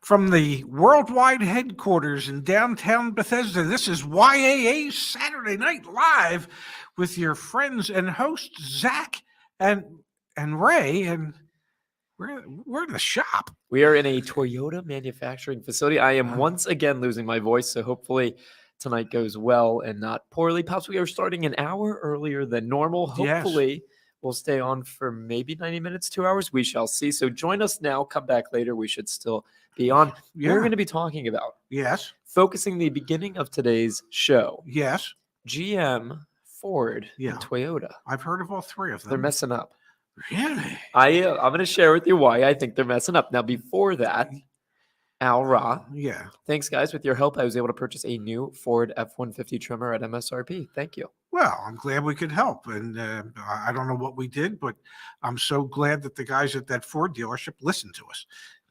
From the worldwide headquarters in downtown Bethesda, this is YAA Saturday Night Live with your friends and hosts, Zach and Ray, and we're in the shop. We are in a Toyota manufacturing facility. I am once again losing my voice, so hopefully tonight goes well and not poorly. Pops, we are starting an hour earlier than normal. Hopefully we'll stay on for maybe 90 minutes, 2 hours. We shall see. So join us now. Come back later. We should still be on. We're going to be talking about focusing the beginning of today's show. GM, Ford, and Toyota. I've heard of all three of them. They're messing up. Really? I'm going to share with you why I think they're messing up. Now, before that, Al Ra. Thanks, guys. With your help, I was able to purchase a new Ford F-150 trimmer at MSRP. Thank you. Well, I'm glad we could help. And I don't know what we did, but I'm so glad that the guys at that Ford dealership listened to us.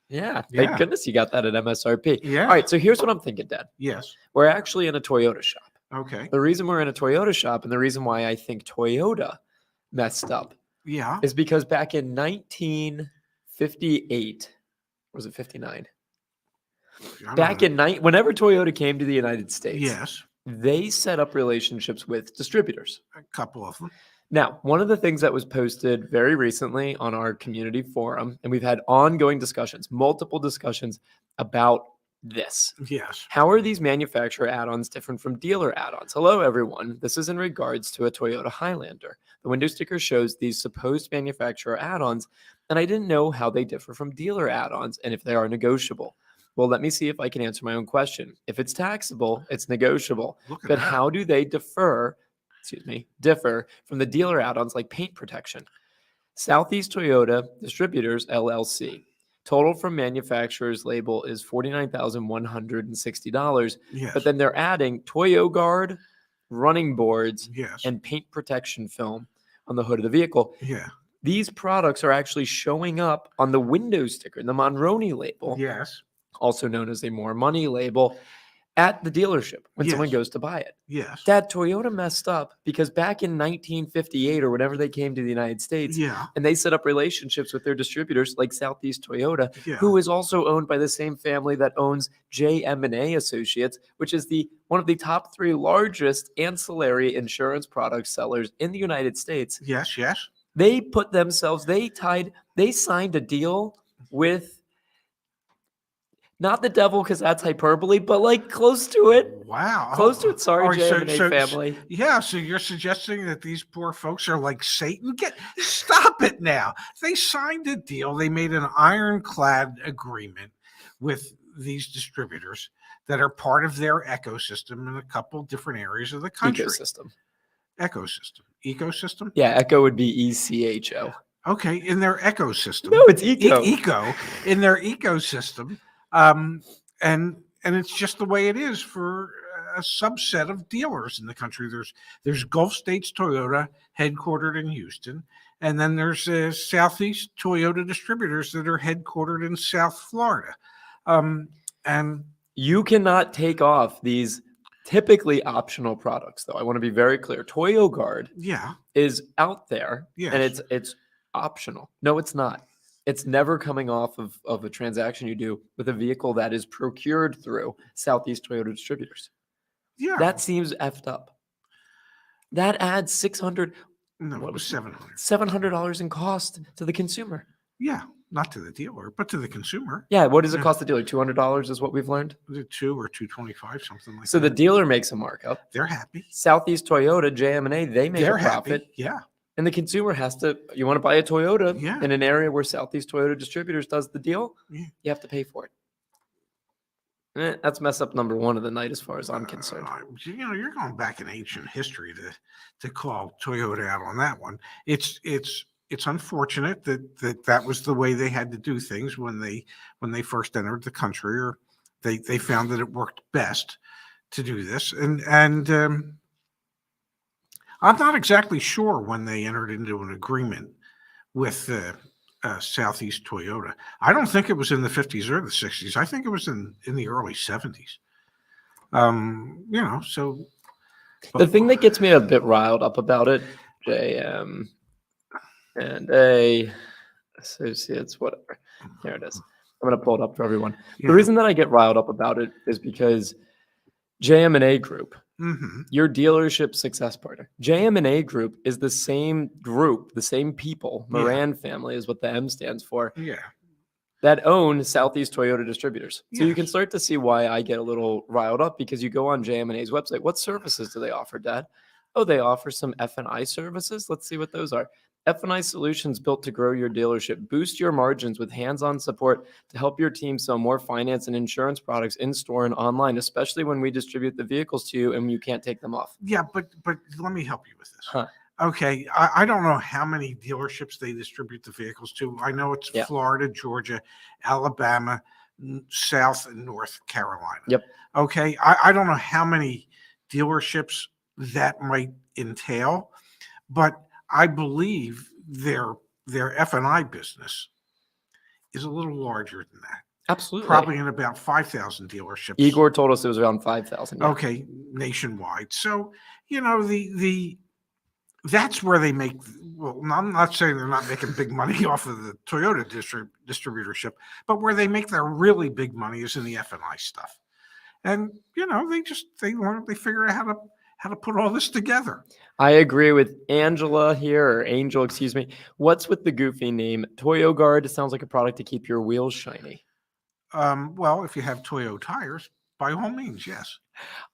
Yeah. Thank goodness you got that at MSRP. Yeah. All right. So here's what I'm thinking, Dad. Yes. We're actually in a Toyota shop. Okay. The reason we're in a Toyota shop and the reason why I think Toyota messed up is because back in 1958, was it 59? Whenever Toyota came to the United States, they set up relationships with distributors. A couple of them. Now, one of the things that was posted very recently on our community forum, and we've had ongoing discussions, multiple discussions about this. Yes. How are these manufacturer add-ons different from dealer add-ons? Hello, everyone. This is in regards to a Toyota Highlander. The window sticker shows these supposed manufacturer add-ons, and I didn't know how they differ from dealer add-ons and if they are negotiable. Well, let me see if I can answer my own question. If it's taxable, it's negotiable. But how do they differ from the dealer add-ons like paint protection? Southeast Toyota Distributors, LLC. Total from manufacturer's label is $49,160. But then they're adding Toyo Guard, running boards, and paint protection film on the hood of the vehicle. These products are actually showing up on the window sticker, the Monroney label. Also known as a More Money label, at the dealership when someone goes to buy it. Dad, Toyota messed up because back in 1958 or whenever they came to the United States, and they set up relationships with their distributors like Southeast Toyota, who is also owned by the same family that owns JM&A Associates, which is one of the top 3 largest ancillary insurance product sellers in the United States. They they signed a deal with, not the devil, because that's hyperbole, but like close to it. Wow. Close to it. Sorry, JM&A family. So you're suggesting that these poor folks are like Satan? Stop it now. They signed a deal. They made an ironclad agreement with these distributors that are part of their ecosystem in a couple different areas of the country. Ecosystem? Yeah, Echo would be ECHO. Okay, in their ecosystem. No, it's eco. Eco, in their ecosystem. And it's just the way it is for a subset of dealers in the country. There's Gulf States Toyota headquartered in Houston, and then there's Southeast Toyota distributors that are headquartered in South Florida. And you cannot take off these typically optional products, though. I want to be very clear. Toyo Guard is out there, and it's optional. No, it's not. It's never coming off of a transaction you do with a vehicle that is procured through Southeast Toyota distributors. That seems effed up. That adds $700 in cost to the consumer. Not to the dealer, but to the consumer. What does it cost the dealer? $200 is what we've learned. $2 or $225, something like that. So the dealer makes a markup. They're happy. Southeast Toyota, JM&A, they make a profit. Happy. And the consumer you want to buy a Toyota in an area where Southeast Toyota Distributors does the deal, you have to pay for it. That's mess up number 1 of the night as far as I'm concerned. You're going back in ancient history to call Toyota out on that one. It's unfortunate that was the way they had to do things when they first entered the country, or they found that it worked best to do this. And I'm not exactly sure when they entered into an agreement with Southeast Toyota. I don't think it was in the 50s or the 60s. I think it was in the early 70s. So the thing that gets me a bit riled up about it, JM&A Associates, whatever. There it is. I'm going to pull it up for everyone. Yeah. The reason that I get riled up about it is because JM&A Group, your dealership success partner, JM&A Group is the same group, the same people, Moran family is what the M stands for, that own Southeast Toyota Distributors. So you can start to see why I get a little riled up, because you go on JM&A's website. What services do they offer, Dad? Oh, they offer some F&I services. Let's see what those are. F&I solutions built to grow your dealership. Boost your margins with hands-on support to help your team sell more finance and insurance products in-store and online, especially when we distribute the vehicles to you and you can't take them off. Yeah, but let me help you with this. Okay, I don't know how many dealerships they distribute the vehicles to. I know it's Florida, Georgia, Alabama, South and North Carolina. Yep. Okay, I don't know how many dealerships that might entail, but I believe their F&I business is a little larger than that. Absolutely. Probably in about 5,000 dealerships. Igor told us it was around 5,000. Okay, nationwide. So, that's where they make, well, I'm not saying they're not making big money off of the Toyota distributorship, but where they make their really big money is in the F&I stuff. And, they figure out how to put all this together. I agree with Angela here, or Angel, excuse me. What's with the goofy name? Toyo Guard sounds like a product to keep your wheels shiny. Well, if you have Toyo tires, by all means, yes.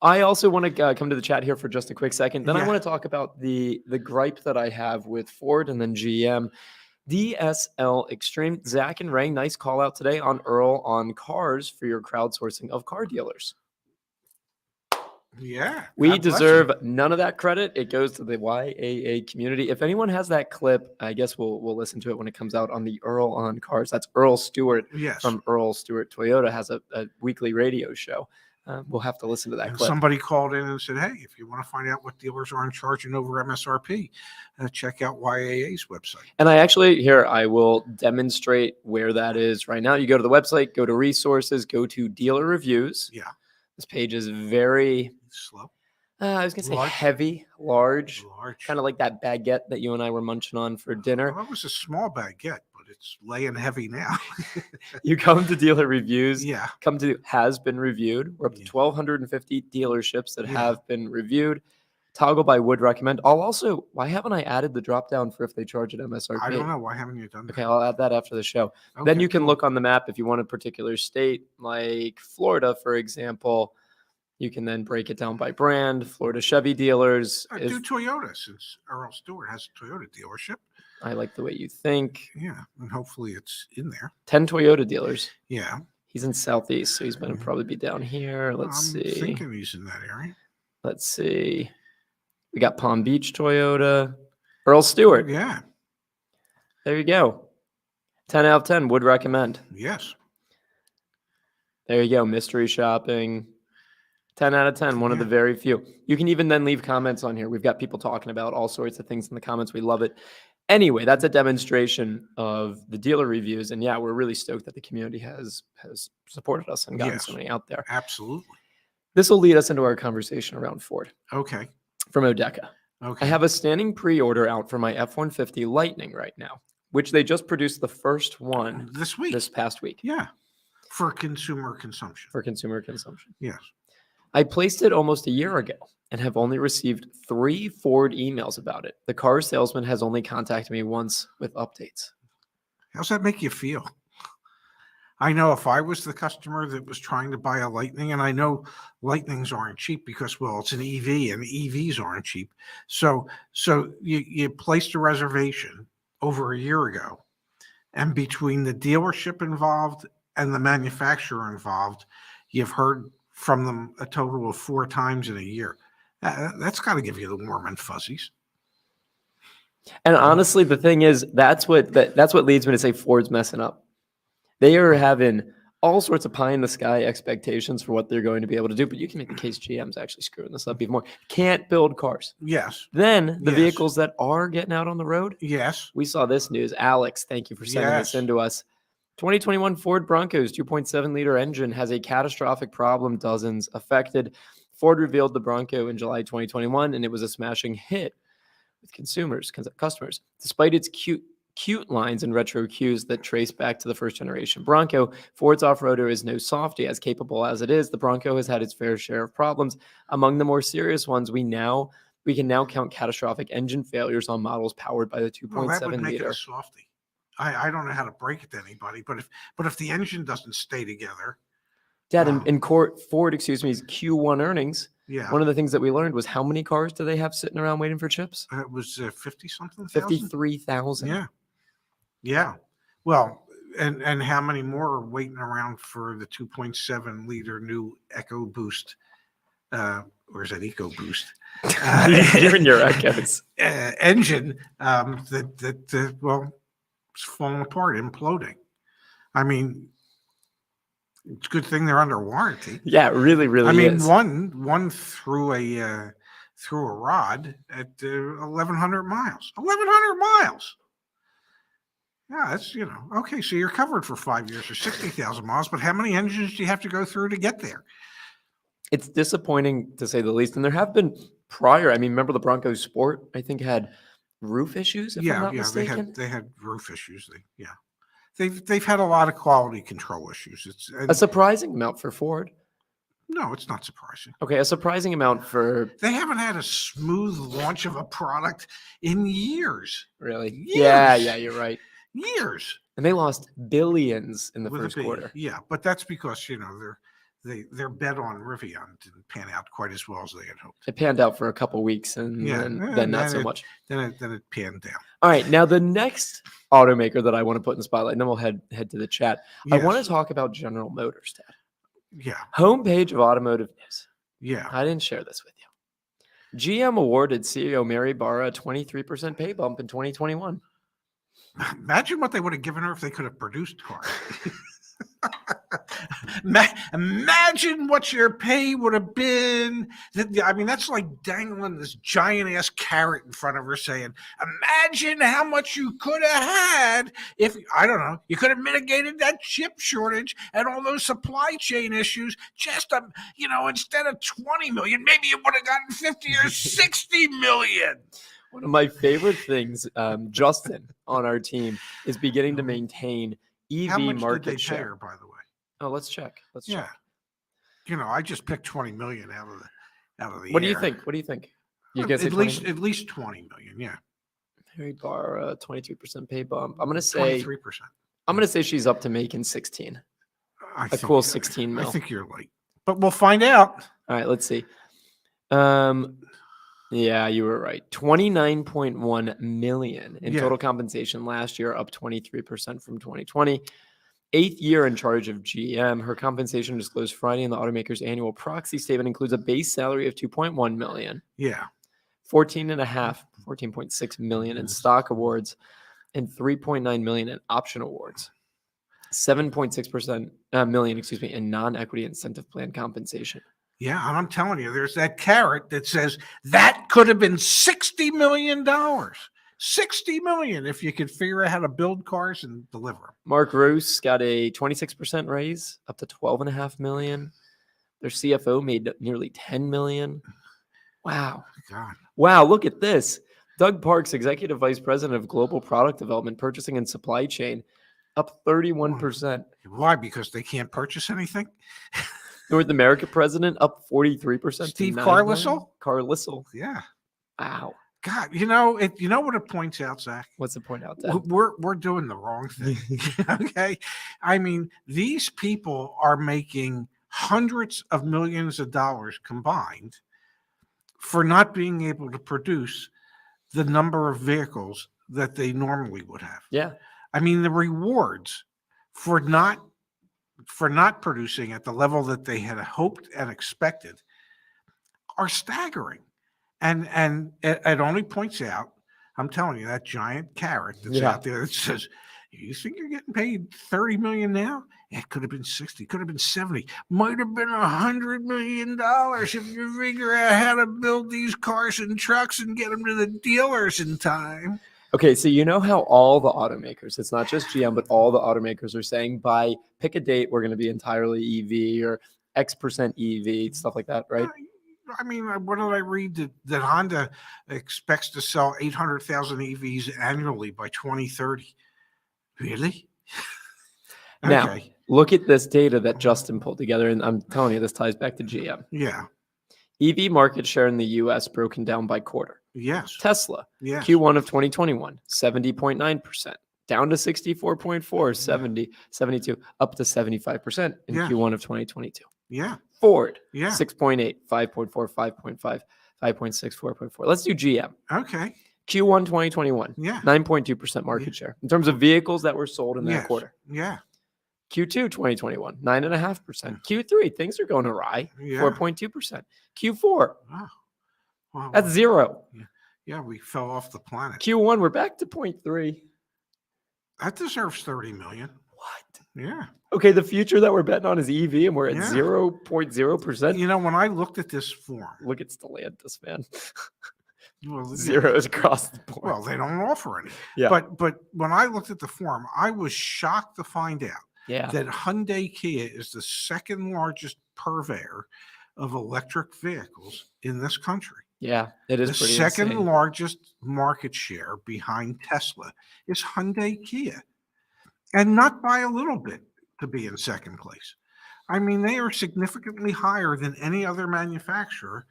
I also want to come to the chat here for just a quick second. Then I want to talk about the gripe that I have with Ford and then GM. DSL Extreme. Zach and Ray, nice call out today on Earl on cars for your crowdsourcing of car dealers. Yeah. We deserve none of that credit. It goes to the YAA community. If anyone has that clip, I guess we'll listen to it when it comes out on the Earl on Cars. That's Earl Stewart from Earl Stewart Toyota, has a weekly radio show. We'll have to listen to that clip. Somebody called in and said, hey, if you want to find out what dealers aren't charging over MSRP, check out YAA's website. And I will demonstrate where that is right now. You go to the website, go to resources, go to dealer reviews. Yeah. This page is very slow. I was going to say heavy, large, kind of like that baguette that you and I were munching on for dinner. Well, that was a small baguette, but it's laying heavy now. You come to dealer reviews. Yeah. Come to has been reviewed. We're up to 1,250 dealerships that have been reviewed. Toggle by would recommend. Why haven't I added the drop down for if they charge at MSRP? I don't know. Why haven't you done that? Okay, I'll add that after the show. Okay, then you can look on the map if you want a particular state, like Florida, for example. You can then break it down by brand. Florida Chevy dealers. Do Toyota, since Earl Stewart has a Toyota dealership. I like the way you think. Yeah, and hopefully it's in there. 10 Toyota dealers. Yeah. He's in Southeast, so he's going to probably be down here. Let's see. I'm thinking he's in that area. Let's see. We got Palm Beach Toyota. Earl Stewart. Yeah. There you go. 10 out of 10 would recommend. Yes. There you go. Mystery shopping. 10 out of 10. One of the very few. You can even then leave comments on here. We've got people talking about all sorts of things in the comments. We love it. Anyway, that's a demonstration of the dealer reviews. And yeah, we're really stoked that the community has supported us and gotten so many out there. Absolutely. This will lead us into our conversation around Ford. Okay. From Odeka. Okay. I have a standing pre-order out for my F-150 Lightning right now, which they just produced the first one this past week. Yeah. For consumer consumption. Yes. I placed it almost a year ago and have only received 3 Ford emails about it. The car salesman has only contacted me once with updates. How's that make you feel? I know if I was the customer that was trying to buy a Lightning, and I know Lightnings aren't cheap because, well, it's an EV and EVs aren't cheap. So you placed a reservation over a year ago, and between the dealership involved and the manufacturer involved, you've heard from them a total of 4 times in a year. That's got to give you the warm and fuzzies. And honestly, the thing is, that's what leads me to say Ford's messing up. They are having all sorts of pie in the sky expectations for what they're going to be able to do, but you can make the case GM's actually screwing this up even more. Can't build cars. Yes. Then the vehicles that are getting out on the road. Yes. We saw this news. Alex, thank you for sending this in to us. 2021 Ford Broncos 2.7-liter engine has a catastrophic problem, dozens affected. Ford revealed the Bronco in July 2021, and it was a smashing hit with customers. Despite its cute cute lines and retro cues that trace back to the first generation Bronco. Ford's off-roader is no softie. As capable as it is, the Bronco has had its fair share of problems. Among the more serious ones, we can now count catastrophic engine failures on models powered by the 2.7 Well, that would make liter. it a softie. I don't know how to break it to anybody, but if the engine doesn't stay together, Dad, in Ford, Q1 earnings. Yeah. One of the things that we learned was how many cars do they have sitting around waiting for chips? It was 50 something. 53,000. Yeah. Yeah. Well, and how many more are waiting around for the 2.7 liter new EcoBoost? Or is that EcoBoost? You're in your Echoes. Engine that well, it's falling apart, imploding. I mean, it's a good thing they're under warranty. Yeah, it really, really. I mean, is. one threw a rod at 1,100 miles. 1,100 miles. Yeah, that's okay. So you're covered for 5 years or 60,000 miles, but how many engines do you have to go through to get there? It's disappointing to say the least. And there have been prior. I mean, remember the Bronco Sport? I think had roof issues. If I'm not mistaken. They had roof issues. They've had a lot of quality control issues. It's a surprising amount for Ford. No, it's not surprising. Okay, a surprising amount for... They haven't had a smooth launch of a product in years. Really? Years. Yeah, you're right. Years. And they lost billions in the first quarter. Yeah, but that's because, their bet on Refund didn't pan out quite as well as they had hoped. It panned out for a couple weeks and then not so much. Then it panned down. All right, now the next automaker that I want to put in the spotlight, and then we'll head to the chat. Yes. I want to talk about General Motors, Dad. Yeah. Homepage of automotive news. Yeah. I didn't share this with you. GM awarded CEO Mary Barra a 23% pay bump in 2021. Imagine what they would have given her if they could have produced cars. Imagine what your pay would have been. I mean, that's like dangling this giant ass carrot in front of her saying, imagine how much you could have had if, I don't know, you could have mitigated that chip shortage and all those supply chain issues. Just, instead of 20 million, maybe you would have gotten 50 or 60 million. One of my favorite things, Justin on our team, is beginning to maintain EV How much market did they share. pay her, by the way? Oh, let's check. Check. I just picked 20 million out of the What air. What do you think? You guess at least 20 million. Yeah. Mary Barra, 22% pay bump. I'm gonna say 23%. I'm gonna say she's up to making 16. A cool 16 mil. I think you're late, but we'll find out. All right, let's see. Yeah, you were right. 29.1 million in total compensation last year, up 23% from 2020. 8th year in charge of GM. Her compensation disclosed Friday in the automaker's annual proxy statement includes a base salary of 2.1 million. Yeah. 14.6 million in stock awards and 3.9 million in option awards. 7.6% million, in non-equity incentive plan compensation. Yeah, and I'm telling you, there's that carrot that says that could have been $60 million. 60 million if you could figure out how to build cars and deliver them. Mark Roos got a 26% raise, up to 12.5 million. Their CFO made nearly 10 million. Wow. God. Wow, look at this. Doug Parks, Executive Vice President of Global Product Development, Purchasing and Supply Chain, up 31%. Why? Because they can't purchase anything? North America President, up 43%. Steve Carlisle? Carlisle. Yeah. Wow. God, you know what it points out, Zach? What's it point out, Dad? We're doing the wrong thing. Okay. I mean, these people are making hundreds of millions of dollars combined for not being able to produce the number of vehicles that they normally would have. Yeah. I mean, the rewards for not producing at the level that they had hoped and expected are staggering. And it only points out, I'm telling you, that giant carrot that's out there that says, you think you're getting paid 30 million now? It could have been 60, could have been 70, might have been $100 million if you figure out how to build these cars and trucks and get them to the dealers in time. Okay, so you know how all the automakers, it's not just GM, but all the automakers are saying pick a date, we're going to be entirely EV or X% EV, stuff like that, right? I mean, what did I read that Honda expects to sell 800,000 EVs annually by 2030? Really? Now, Okay. look at this data that Justin pulled together, and I'm telling you, this ties back to GM. Yeah. EV market share in the US broken down by quarter. Yes. Tesla, Yes. Q1 of 2021, 70.9%, down to 64.4, 70, 72, up to 75% in Yeah. Q1 of 2022. Yeah. Ford, Yeah. 6.8, 5.4, 5.5, 5.6, 4.4. Let's do GM. Okay. Q1 2021, Yeah. 9.2% market share in terms of vehicles that were sold in that quarter. Yeah. Q2 2021, 9.5%. Q3, things are going awry, 4.2%. Q4, Wow. that's 0. Yeah, we fell off the planet. Q1, we're back to 0.3. That deserves 30 million. What? Yeah. Okay, the future that we're betting on is EV, and we're at Yeah. 0.0%. You know, when I looked at this form, Look at Stellantis, man. well, Zeros across the board. Well, they don't offer any. Yeah. But when I looked at the form, I was shocked to find out that Hyundai Kia is the second largest purveyor of electric vehicles in this country. Yeah, it is the pretty second insane. largest market share behind Tesla is Hyundai Kia, and not by a little bit to be in second place. I mean, they are significantly higher than any other manufacturer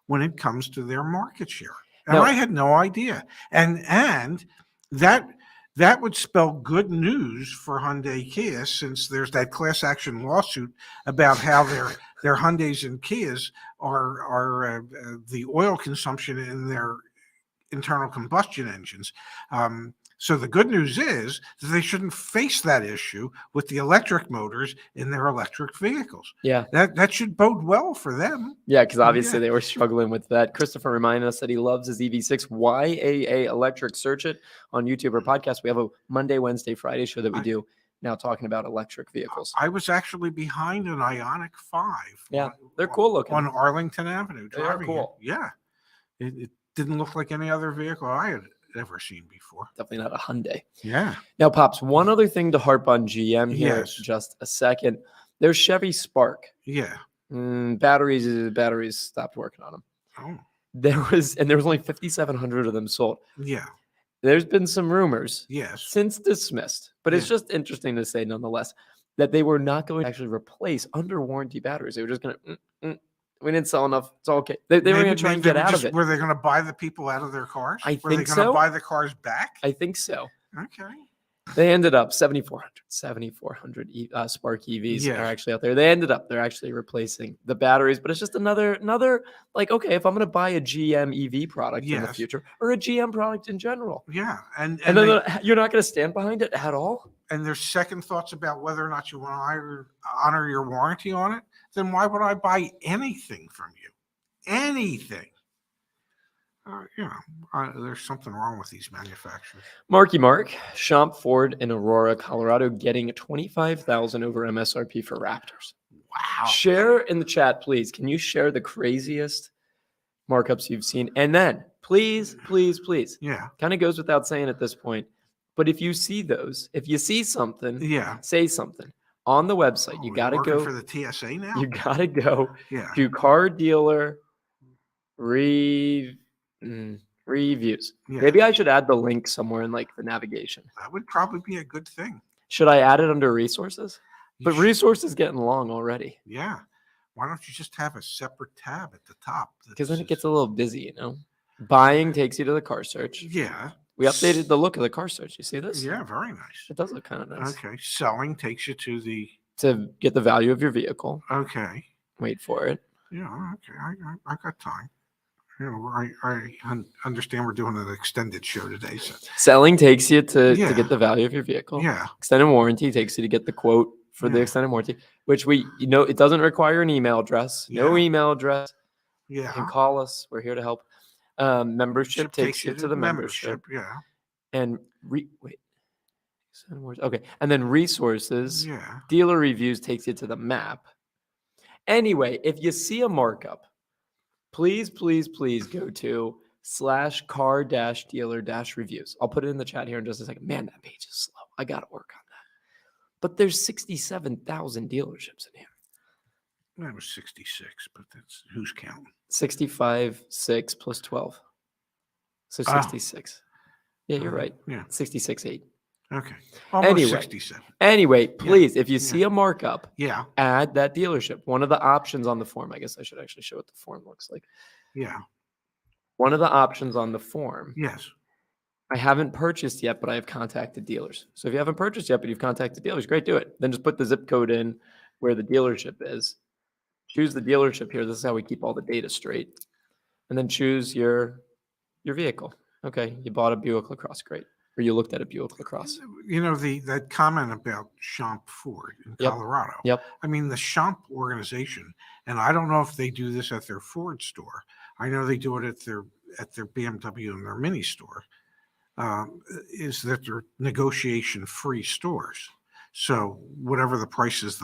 when it comes to their market share. And I had no idea. And that would spell good news for Hyundai Kia, since there's that class action lawsuit about how their Hyundais and Kias are the oil consumption in their internal combustion engines. So the good news is that they shouldn't face that issue with the electric motors in their electric vehicles. Yeah. That should bode well for them. Yeah, because obviously they were struggling with that. Christopher reminded us that he loves his EV6 YAA electric. Search it on YouTube or podcast. We have a Monday, Wednesday, Friday show that we do now talking about electric vehicles. I was actually behind an Ioniq 5. Yeah, they're cool looking. On Arlington Avenue. They are cool. Yeah. It didn't look like any other vehicle I had ever seen before. Definitely not a Hyundai. Yeah. Now, Pops, one other thing to harp on GM here. Yes. Just a second. There's Chevy Spark. Yeah. Batteries stopped working on them. Oh. There was only 5,700 of them sold. Yeah. There's been some rumors. Yes. Since dismissed, but it's just interesting to say nonetheless that they were not going to actually replace under warranty batteries. They were just going to. We didn't sell enough. It's all okay. They were going to try and get out of it. Were they going to buy the people out of their cars? Were they going to buy the cars back? I think so. Okay. They ended up 7,400 Spark EVs are actually out there. They're actually replacing the batteries, but it's just another like, okay, if I'm going to buy a GM EV product in the future or a GM product in general. Yeah. And then you're not going to stand behind it at all. And there's second thoughts about whether or not you want to honor your warranty on it. Then why would I buy anything from you? Anything. There's something wrong with these manufacturers. Marky Mark, Champ Ford in Aurora, Colorado, getting $25,000 over MSRP for Raptors. Wow. Share in the chat, please. Can you share the craziest markups you've seen? And then, please. Yeah. Kind of goes without saying at this point. But if you see something, say something. On the website, you got to go for the TSA now. You got to go to car dealer reviews. Yeah. Maybe I should add the link somewhere in like the navigation. That would probably be a good thing. Should I add it under resources? But resources getting long already. Yeah. Why don't you just have a separate tab at the top? Because then it gets a little busy, Buying takes you to the car search. Yeah. We updated the look of the car search. You see this? Yeah, very nice. It does look kind of nice. Okay. Selling takes you to get the value of your vehicle. Okay. Wait for it. Yeah. Okay. I got time. I understand we're doing an extended show today. So. Selling takes you to get the value of your vehicle. Yeah. Extended warranty takes you to get the quote for the extended warranty, which it doesn't require an email address. Yeah. No email address. Yeah. You can call us. We're here to help. Membership takes you to the membership. Yeah. And okay. And then resources. Yeah. Dealer reviews takes you to the map. Anyway, if you see a markup, please go to /car-dealer-reviews. I'll put it in the chat here in just a second. Man, that page is slow. I got to work on that. But there's 67,000 dealerships in here. That was 66, but that's who's counting? 65.6 plus 12. So 66. Yeah, you're right. Yeah. 66.8. Okay. Almost Anyway. 67. Anyway, please, if you see a markup, Yeah. add that dealership. One of the options on the form, I guess I should actually show what the form looks like. Yeah. One of the options on the form. Yes. I haven't purchased yet, but I have contacted dealers. So if you haven't purchased yet, but you've contacted dealers, great, do it. Then just put the zip code in where the dealership is. Choose the dealership here. This is how we keep all the data straight. And then choose your vehicle. Okay, you bought a Buick LaCrosse, great. Or you looked at a Buick LaCrosse. You know, that comment about Champ Ford in Colorado. Yep. I mean, the Champ organization, and I don't know if they do this at their Ford store. I know they do it at their BMW and their Mini store. Is that they're negotiation-free stores. So whatever the price is,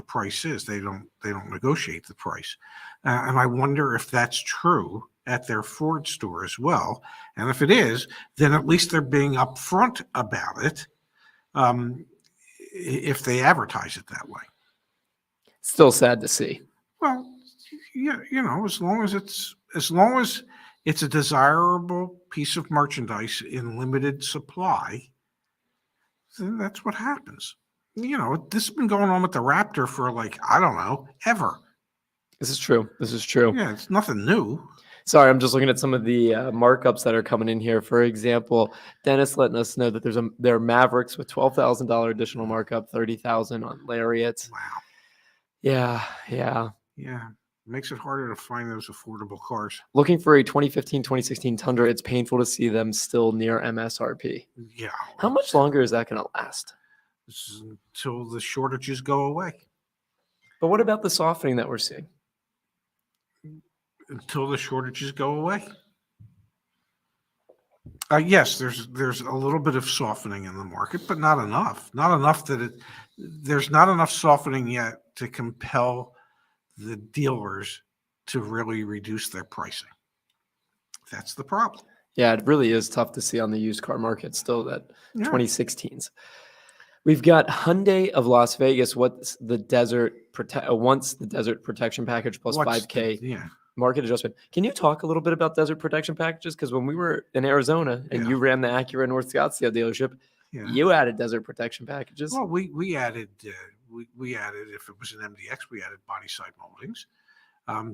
they don't negotiate the price. And I wonder if that's true at their Ford store as well. And if it is, then at least they're being upfront about it. If they advertise it that way. Still sad to see. Well, yeah, you know, as long as it's a desirable piece of merchandise in limited supply, then that's what happens. You know, this has been going on with the Raptor for I don't know, ever. This is true. Yeah, it's nothing new. Sorry, I'm just looking at some of the markups that are coming in here. For example, Dennis letting us know that there are Mavericks with $12,000 additional markup, $30,000 on Lariats. Wow. Yeah. Makes it harder to find those affordable cars. Looking for a 2015, 2016 Tundra, it's painful to see them still near MSRP. Yeah. How much longer is that going to last? This is until the shortages go away. But what about the softening that we're seeing? Until the shortages go away. Yes, there's a little bit of softening in the market, but not enough. Not enough there's not enough softening yet to compel the dealers to really reduce their pricing. That's the problem. Yeah, it really is tough to see on the used car market still that 2016s. We've got Hyundai of Las Vegas. What's the once the desert protection package plus $5K market adjustment. Can you talk a little bit about desert protection packages? Because when we were in Arizona and you ran the Acura North Scottsdale dealership, you added desert protection packages. Well, we added if it was an MDX, we added body side moldings.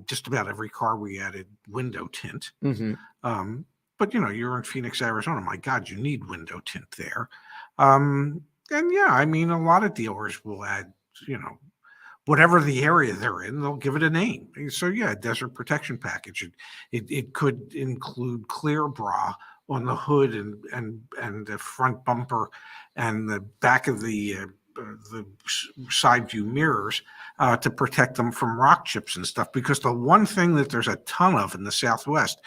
Just about every car we added window tint. Mm-hmm. But you're in Phoenix, Arizona. My God, you need window tint there. And I mean, a lot of dealers will add, whatever the area they're in, they'll give it a name. So desert protection package. It could include clear bra on the hood and the front bumper and the back of the side view mirrors to protect them from rock chips and stuff. Because the one thing that there's a ton of in the Southwest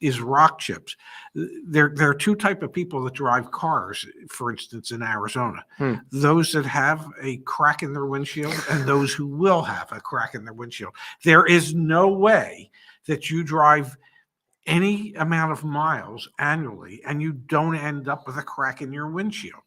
is rock chips. There are two types of people that drive cars, for instance, in Arizona. Those that have a crack in their windshield and those who will have a crack in their windshield. There is no way that you drive any amount of miles annually and you don't end up with a crack in your windshield.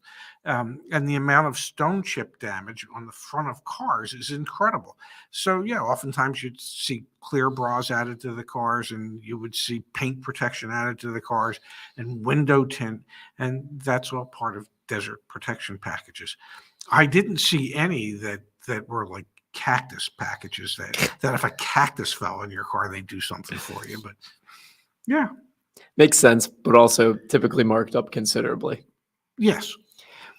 And the amount of stone chip damage on the front of cars is incredible. So oftentimes you'd see clear bras added to the cars, and you would see paint protection added to the cars and window tint, and that's all part of desert protection packages. I didn't see any that were like cactus packages that if a cactus fell in your car, they'd do something for you. But makes sense, but also typically marked up considerably. Yes.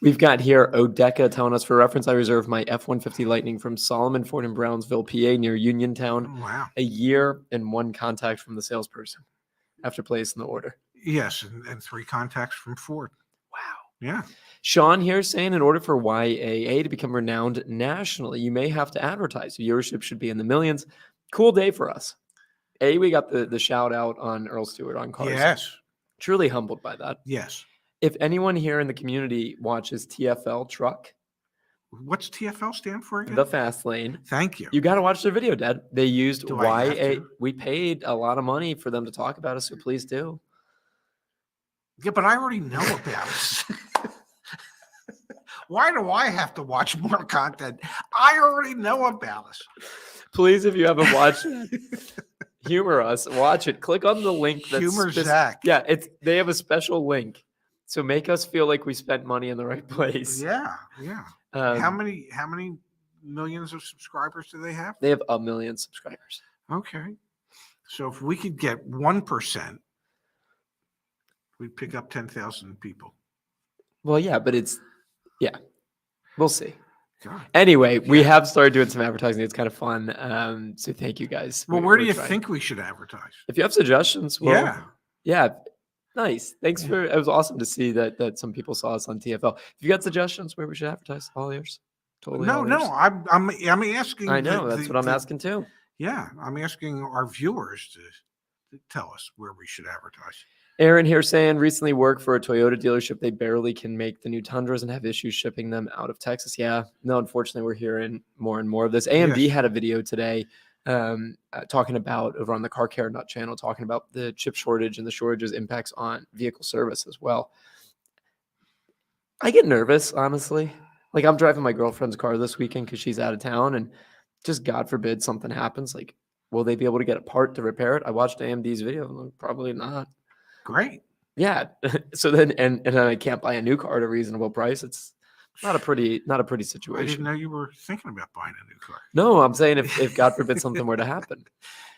We've got here Odeka telling us, for reference, I reserved my F-150 Lightning from Solomon Ford in Brownsville, PA, near Uniontown. Wow. A year and one contact from the salesperson after placing the order. Yes, and 3 contacts from Ford. Wow. Yeah. Sean here saying, in order for YAA to become renowned nationally, you may have to advertise. Viewership should be in the millions. Cool day for us. We got the shout out on Earl Stewart on cars. Yes. Truly humbled by that. Yes. If anyone here in the community watches TFL Truck. What's TFL stand for again? The Fast Lane. Thank you. You got to watch their video, Dad. They used YA. We paid a lot of money for them to talk about it, so please do. Yeah, but I already know about it. Why do I have to watch more content? I already know about us. Please, if you haven't watched it, humor us. Watch it. Click on the link. Humor Zach. Yeah, they have a special link, so make us feel like we spent money in the right place. Yeah. How many millions of subscribers do they have? They have 1 million subscribers. Okay, so if we could get 1%, we'd pick up 10,000 people. Well, yeah, but we'll see. God. Anyway, we have started doing some advertising. It's kind of fun. So thank you guys. Well, where do you think we should advertise? If you have suggestions, yeah, nice. Thanks for. It was awesome to see that some people saw us on TFL. If you got suggestions where we should advertise, all yours. Totally. No. I'm asking. I know that's what I'm asking too. Yeah, I'm asking our viewers to tell us where we should advertise. Aaron here saying recently worked for a Toyota dealership. They barely can make the new Tundras and have issues shipping them out of Texas. Yeah, no, unfortunately, we're hearing more and more of this. AMD had a video today talking about, over on the Car Care Nut channel, talking about the chip shortage and the shortage's impacts on vehicle service as well. I get nervous, honestly. Like, I'm driving my girlfriend's car this weekend because she's out of town, and just God forbid something happens. Like, will they be able to get a part to repair it? I watched AMD's video. Probably not. Great. Yeah. So then, and then I can't buy a new car at a reasonable price. It's not a pretty situation. I didn't know you were thinking about buying a new car. No, I'm saying if God forbid something were to happen.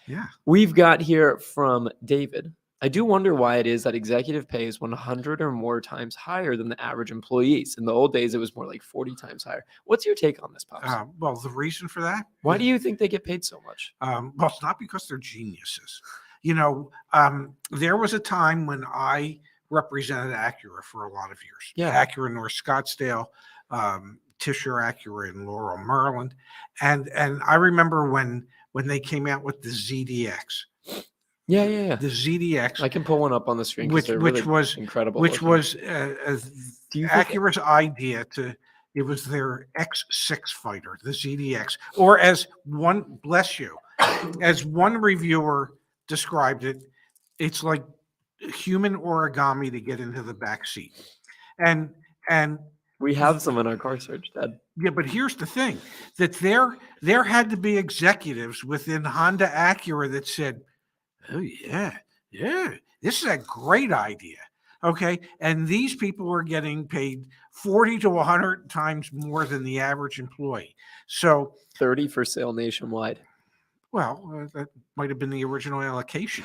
Yeah. We've got here from David. I do wonder why it is that executive pay is 100 or more times higher than the average employees. In the old days, it was more like 40 times higher. What's your take on this, Pops? Well, the reason for that. Why do you think they get paid so much? Well, it's not because they're geniuses. There was a time when I represented Acura for a lot of years. Yeah. Acura North Scottsdale, Tisher Acura in Laurel, Maryland. And I remember when they came out with the ZDX. Yeah. The ZDX. I can pull one up on the screen. Which was incredible. Which was Acura's idea to. It was their X6 fighter, the ZDX, or as one reviewer described it, it's like human origami to get into the back seat. And we have some in our car search, Dad. Yeah, but here's the thing, that there had to be executives within Honda Acura that said, oh yeah, this is a great idea. Okay, and these people were getting paid 40 to 100 times more than the average employee. So 30 for sale nationwide. Well, that might have been the original allocation.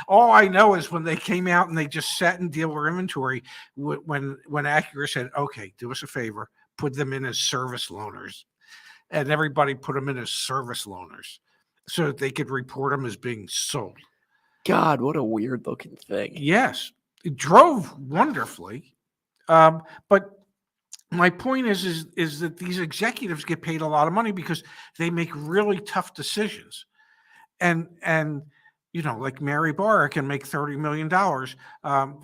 All I know is when they came out and they just sat in dealer inventory, when Acura said, okay, do us a favor, put them in as service loaners. And everybody put them in as service loaners so that they could report them as being sold. God, what a weird looking thing. Yes, it drove wonderfully. But my point is that these executives get paid a lot of money because they make really tough decisions. And like Mary Barra can make $30 million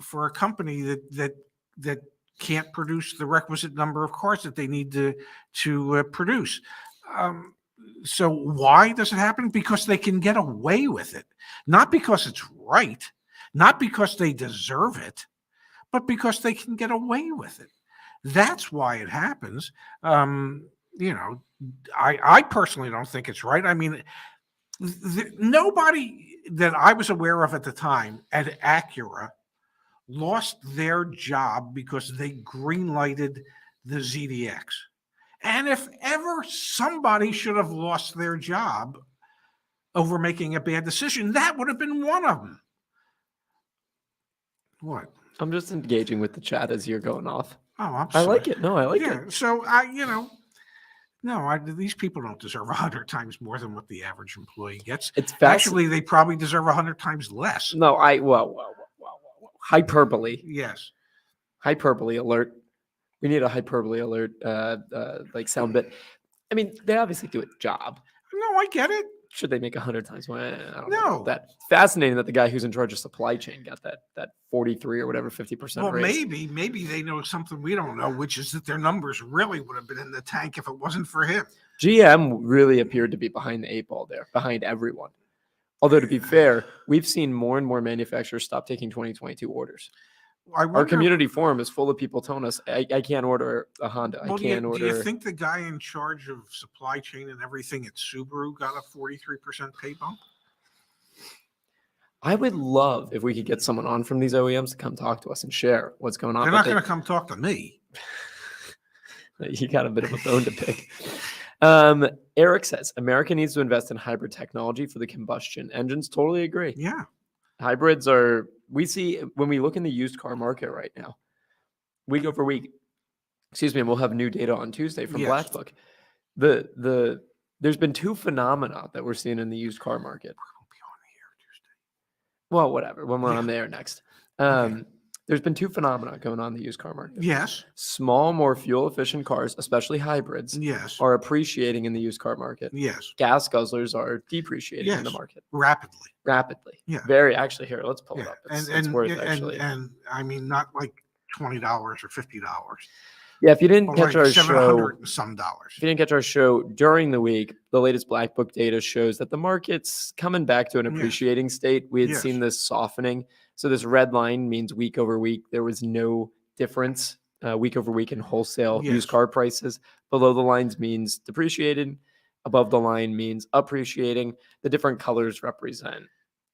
for a company that can't produce the requisite number of cars that they need to produce. So why does it happen? Because they can get away with it. Not because it's right, not because they deserve it, but because they can get away with it. That's why it happens. I personally don't think it's right. I mean, nobody that I was aware of at the time at Acura lost their job because they green-lighted the ZDX. And if ever somebody should have lost their job over making a bad decision, that would have been one of them. What? I'm just engaging with the chat as you're going off. Oh, I'm sorry. I like it. No, I like it. So these people don't deserve 100 times more than what the average employee gets. Actually, they probably deserve 100 times less. No, hyperbole. Yes. Hyperbole alert. We need a hyperbole alert, like sound bit. I mean, they obviously do a job. No, I get it. Should they make 100 times more? I don't know. That fascinating that the guy who's in charge of supply chain got that 43 or whatever 50%. Well, raise. maybe they know something we don't know, which is that their numbers really would have been in the tank if it wasn't for him. GM really appeared to be behind the 8 ball there, behind everyone. Although to be fair, we've seen more and more manufacturers stop taking 2022 orders. I Our wonder, community forum is full of people telling us, I can't order a Honda. I well, can't do order. you think the guy in charge of supply chain and everything at Subaru got a 43% pay bump? I would love if we could get someone on from these OEMs to come talk to us and share what's going on. They're not going to come talk to me. You got a bit of a bone to pick. Eric says, America needs to invest in hybrid technology for the combustion engines. Totally agree. Yeah. Hybrids we see when we look in the used car market right now, week over week, and we'll have new data on Tuesday from Black Book. There's been two phenomena that we're seeing in the used car market. We'll be on the air Tuesday. Well, whatever, when we're on there next. There's been two phenomena going on in the used car market. Yes. Small, more fuel-efficient cars, especially hybrids, are appreciating in the used car market. Yes. Gas guzzlers are depreciating in the market. Rapidly. Yeah. Very, actually, here, let's pull it up. It's worth actually. And I mean, not like $20 or $50. Yeah, if you didn't catch like our show, some dollars. If you didn't catch our show during the week, the latest Black Book data shows that the market's coming back to an appreciating state. We had seen this softening. So this red line means week over week. There was no difference week over week in wholesale used car prices. Below the lines means depreciated. Above the line means appreciating. The different colors represent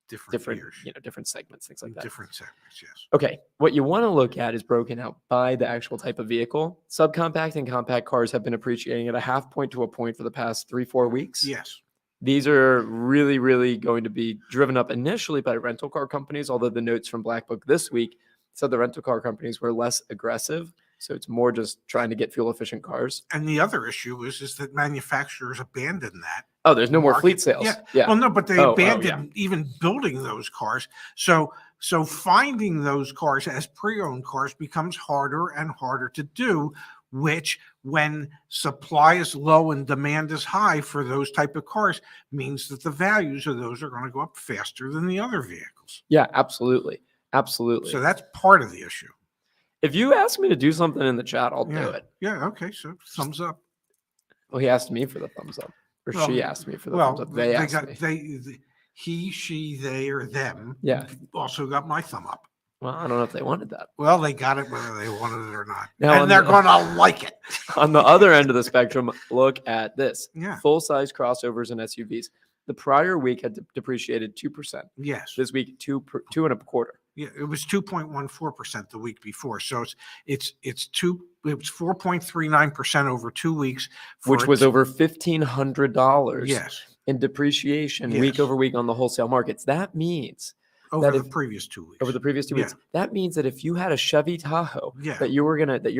different segments, things like that. Different segments, yes. Okay, what you want to look at is broken out by the actual type of vehicle. Subcompact and compact cars have been appreciating at a half point to a point for the past 3-4 weeks. Yes. These are really, really going to be driven up initially by rental car companies, although the notes from Black Book this week said the rental car companies were less aggressive. So it's more just trying to get fuel-efficient cars. And the other issue is that manufacturers abandon that. Oh, there's no more fleet sales. Yeah. Well, no, but they abandoned even building those cars. So finding those cars as pre-owned cars becomes harder and harder to do, which when supply is low and demand is high for those type of cars means that the values of those are going to go up faster than the other vehicles. Yeah, absolutely. Absolutely. So that's part of the issue. If you ask me to do something in the chat, I'll do it. Yeah, okay. So thumbs up. Well, he asked me for the thumbs up. Or she asked me for the thumbs up. They asked me. He, she, they, or them also got my thumb up. Well, I don't know if they wanted that. Well, they got it whether they wanted it or not. Now, and they're going to like it. On the other end of the spectrum, look at this. Yeah. Full-size crossovers and SUVs. The prior week had depreciated 2%. Yes. This week, 2.25%. Yeah, it was 2.14% the week before. So it was 4.39% over 2 weeks, which was over $1,500. Yes. In depreciation week over week on the wholesale markets. That means over the previous 2 weeks. Over the previous 2 weeks. That means that if you had a Chevy Tahoe that you're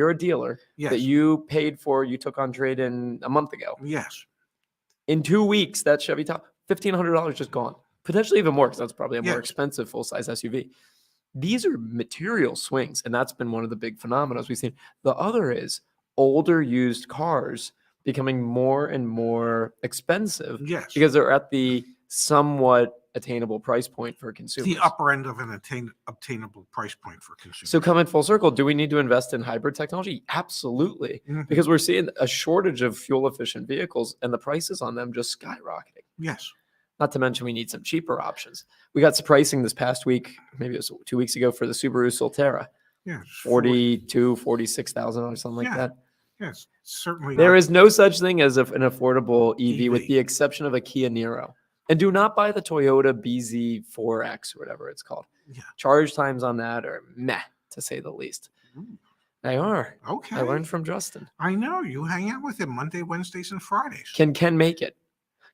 a dealer that you paid for, you took on trade in a month ago. Yes. In 2 weeks, that Chevy Tahoe, $1,500 just gone. Potentially even more because that's probably a more expensive full-size SUV. These are material swings, and that's been one of the big phenomena we've seen. The other is older used cars becoming more and more expensive because they're at the somewhat attainable price point for consumers. The upper end of an obtainable price point for consumers. So coming full circle, do we need to invest in hybrid technology? Absolutely, because we're seeing a shortage of fuel-efficient vehicles, and the prices on them just skyrocketing. Yes. Not to mention we need some cheaper options. We got some pricing this past week, maybe it was 2 weeks ago, for the Subaru Solterra. Yeah. $46,000, something like that. Yes, certainly. There is no such thing as an affordable EV with the exception of a Kia Niro. And do not buy the Toyota BZ4X or whatever it's called. Yeah. Charge times on that are meh, to say the least. They are. Okay. I learned from Justin. I know. You hang out with him Monday, Wednesdays, and Fridays. Can Ken make it?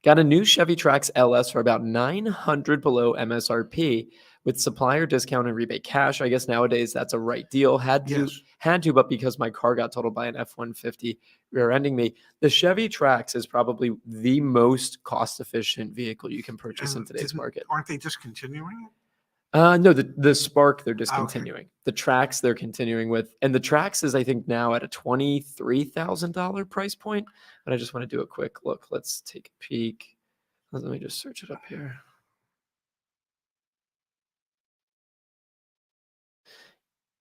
Got a new Chevy Trax LS for about $900 below MSRP with supplier discount and rebate cash. I guess nowadays that's a right deal. Had to, but because my car got totaled by an F-150 rear-ending me. The Chevy Trax is probably the most cost-efficient vehicle you can purchase in today's market. Aren't they discontinuing it? No, the Spark they're discontinuing. Okay. The Trax they're continuing with, and the Trax is I think now at a $23,000 price point. But I just want to do a quick look. Let's take a peek. Let me just search it up here.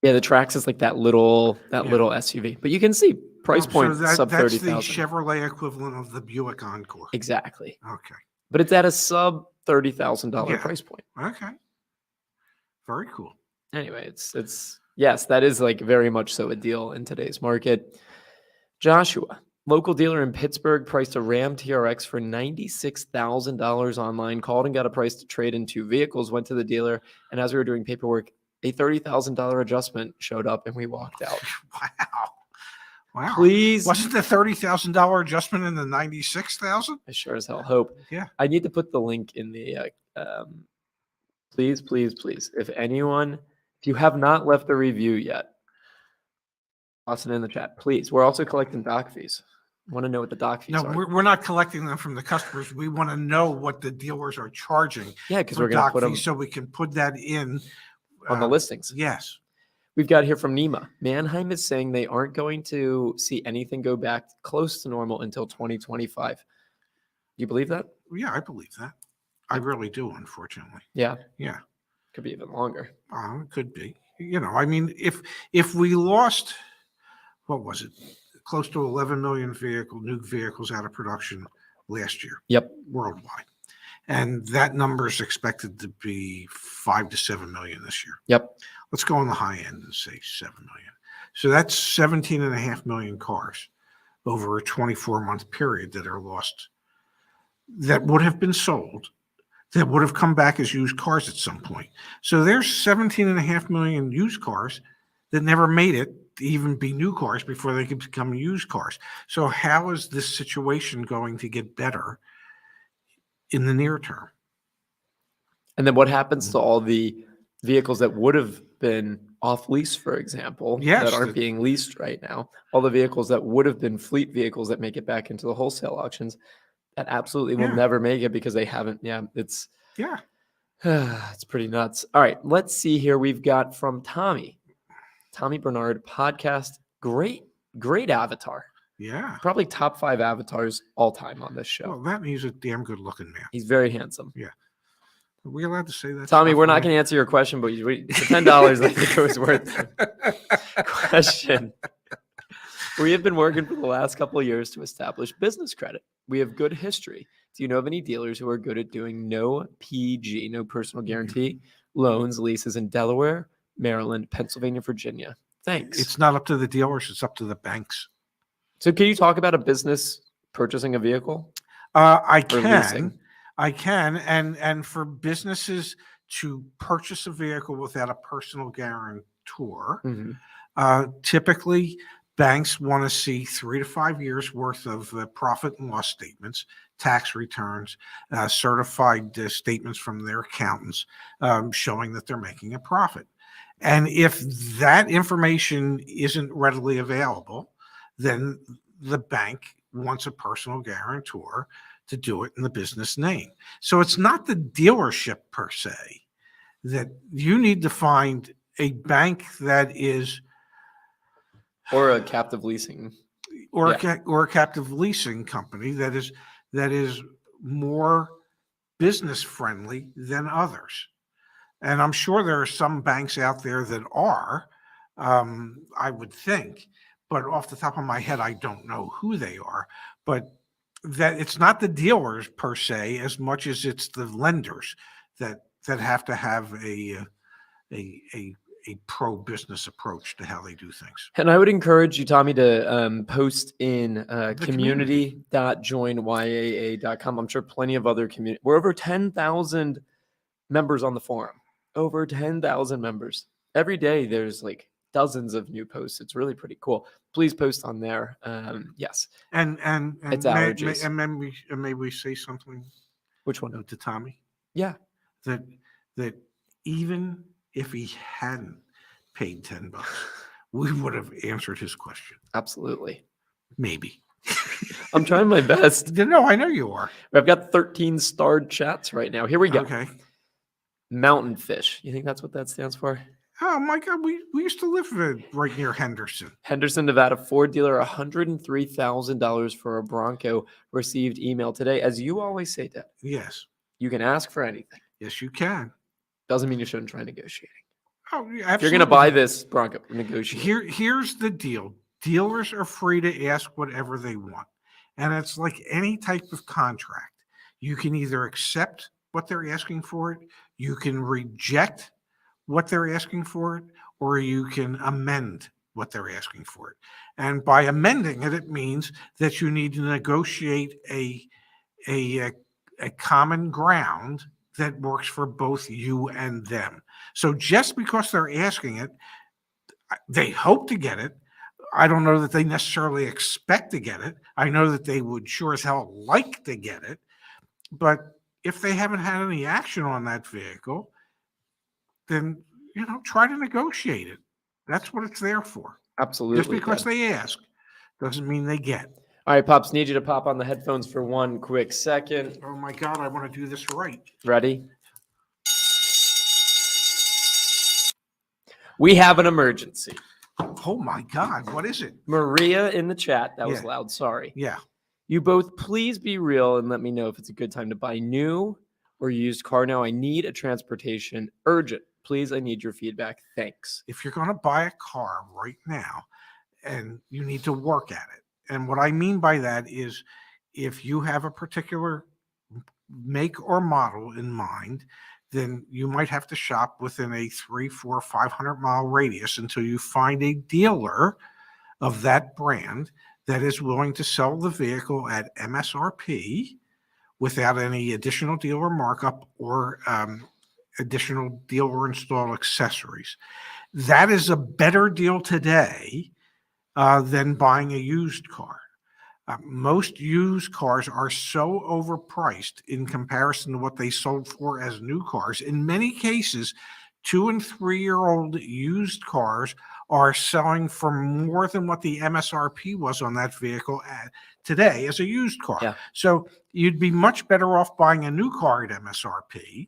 Yeah, the Trax is like that little SUV, but you can see price point sub 30,000. That's the Chevrolet equivalent of the Buick Encore. Exactly. Okay. But it's at a sub $30,000 price point. Okay. Very cool. Anyway, it's Yes, that is like very much so a deal in today's market. Joshua, local dealer in Pittsburgh, priced a Ram TRX for $96,000 online, called and got a price to trade in 2 vehicles, went to the dealer, and as we were doing paperwork, a $30,000 adjustment showed up and we walked out. Wow. Please. Wasn't the $30,000 adjustment in the 96,000? I sure as hell hope. Yeah. I need to put the link in the, please. If you have not left a review yet, toss it in the chat, please. We're also collecting doc fees. I want to know what the doc fees are. No, we're not collecting them from the customers. We want to know what the dealers are charging. Yeah, because we're going to put them so we can put that in on the listings. Yes. We've got here from Nima. Manheim is saying they aren't going to see anything go back close to normal until 2025. You believe that? Yeah, I believe that. I really do, unfortunately. Yeah. Yeah. Could be even longer. It could be. I mean, if we lost, what was it? Close to 11 million new vehicles out of production last year. Yep. Worldwide. And that number is expected to be 5 to 7 million this year. Yep. Let's go on the high end and say 7 million. So that's 17.5 million cars over a 24-month period that are lost, that would have been sold, that would have come back as used cars at some point. So there's 17.5 million used cars that never made it to even be new cars before they could become used cars. So how is this situation going to get better in the near term? And then what happens to all the vehicles that would have been off lease, for example, that aren't being leased right now? All the vehicles that would have been fleet vehicles that make it back into the wholesale auctions that absolutely will never make it because they haven't. Yeah, it's pretty nuts. All right, let's see here. We've got from Tommy Bernard podcast. Great avatar. Yeah. Probably top 5 avatars all time on this show. Well, that means he's a damn good looking man. He's very handsome. Yeah. Are we allowed to say that? Tommy, we're not going to answer your question, but for $10, I think it was worth it. Question. We have been working for the last couple of years to establish business credit. We have good history. Do you know of any dealers who are good at doing no PG, no personal guarantee, loans, leases in Delaware, Maryland, Pennsylvania, Virginia? Thanks. It's not up to the dealers. It's up to the banks. So can you talk about a business purchasing a vehicle? I can. Leasing? I can. And for businesses to purchase a vehicle without a personal guarantor, typically banks want to see 3 to 5 years worth of profit and loss statements, tax returns, certified statements from their accountants showing that they're making a profit. And if that information isn't readily available, then the bank wants a personal guarantor to do it in the business name. So it's not the dealership per se that you need to find a bank that is, or a captive leasing, or a captive leasing company that is more business friendly than others. And I'm sure there are some banks out there that are, I would think, but off the top of my head, I don't know who they are. But that it's not the dealers per se as much as it's the lenders that have to have a pro-business approach to how they do things. And I would encourage you, Tommy, to post in community.joinyaa.com. I'm sure plenty of other community. We're over 10,000 members on the forum. Over 10,000 members. Every day there's like dozens of new posts. It's really pretty cool. Please post on there. Yes. And it's allergies. May we say something? Which one? To Tommy? Yeah. That even if he hadn't paid $10, we would have answered his question. Absolutely. Maybe. I'm trying my best. No, I know you are. I've got 13 starred chats right now. Here we go. Okay. Mountain Fish. You think that's what that stands for? Oh my God, we used to live right near Henderson. Henderson, Nevada. Ford dealer, $103,000 for a Bronco. Received email today. As you always say, Dad. Yes. You can ask for anything. Yes, you can. Doesn't mean you shouldn't try negotiating. Oh, yeah, absolutely. If you're going to buy this Bronco, negotiate. Here's the deal. Dealers are free to ask whatever they want. And it's like any type of contract. You can either accept what they're asking for it. You can reject what they're asking for it, or you can amend what they're asking for it. And by amending it, it means that you need to negotiate a common ground that works for both you and them. So just because they're asking it, they hope to get it. I don't know that they necessarily expect to get it. I know that they would sure as hell like to get it. But if they haven't had any action on that vehicle, then, try to negotiate it. That's what it's there for. Absolutely. Just because they ask doesn't mean they get. All right, Pops, need you to pop on the headphones for one quick second. Oh my God, I want to do this right. Ready? We have an emergency. Oh my God, what is it? Maria in the chat, that was loud, sorry. Yeah. You both please be real and let me know if it's a good time to buy new or used car now. I need a transportation urgent. Please, I need your feedback. Thanks. If you're going to buy a car right now, and you need to work at it. And what I mean by that is if you have a particular make or model in mind, then you might have to shop within a 300, 400, 500-mile radius until you find a dealer of that brand that is willing to sell the vehicle at MSRP without any additional dealer markup or additional dealer installed accessories. That is a better deal today than buying a used car. Most used cars are so overpriced in comparison to what they sold for as new cars. In many cases, 2- and 3-year-old used cars are selling for more than what the MSRP was on that vehicle today as a used car. Yeah. So you'd be much better off buying a new car at MSRP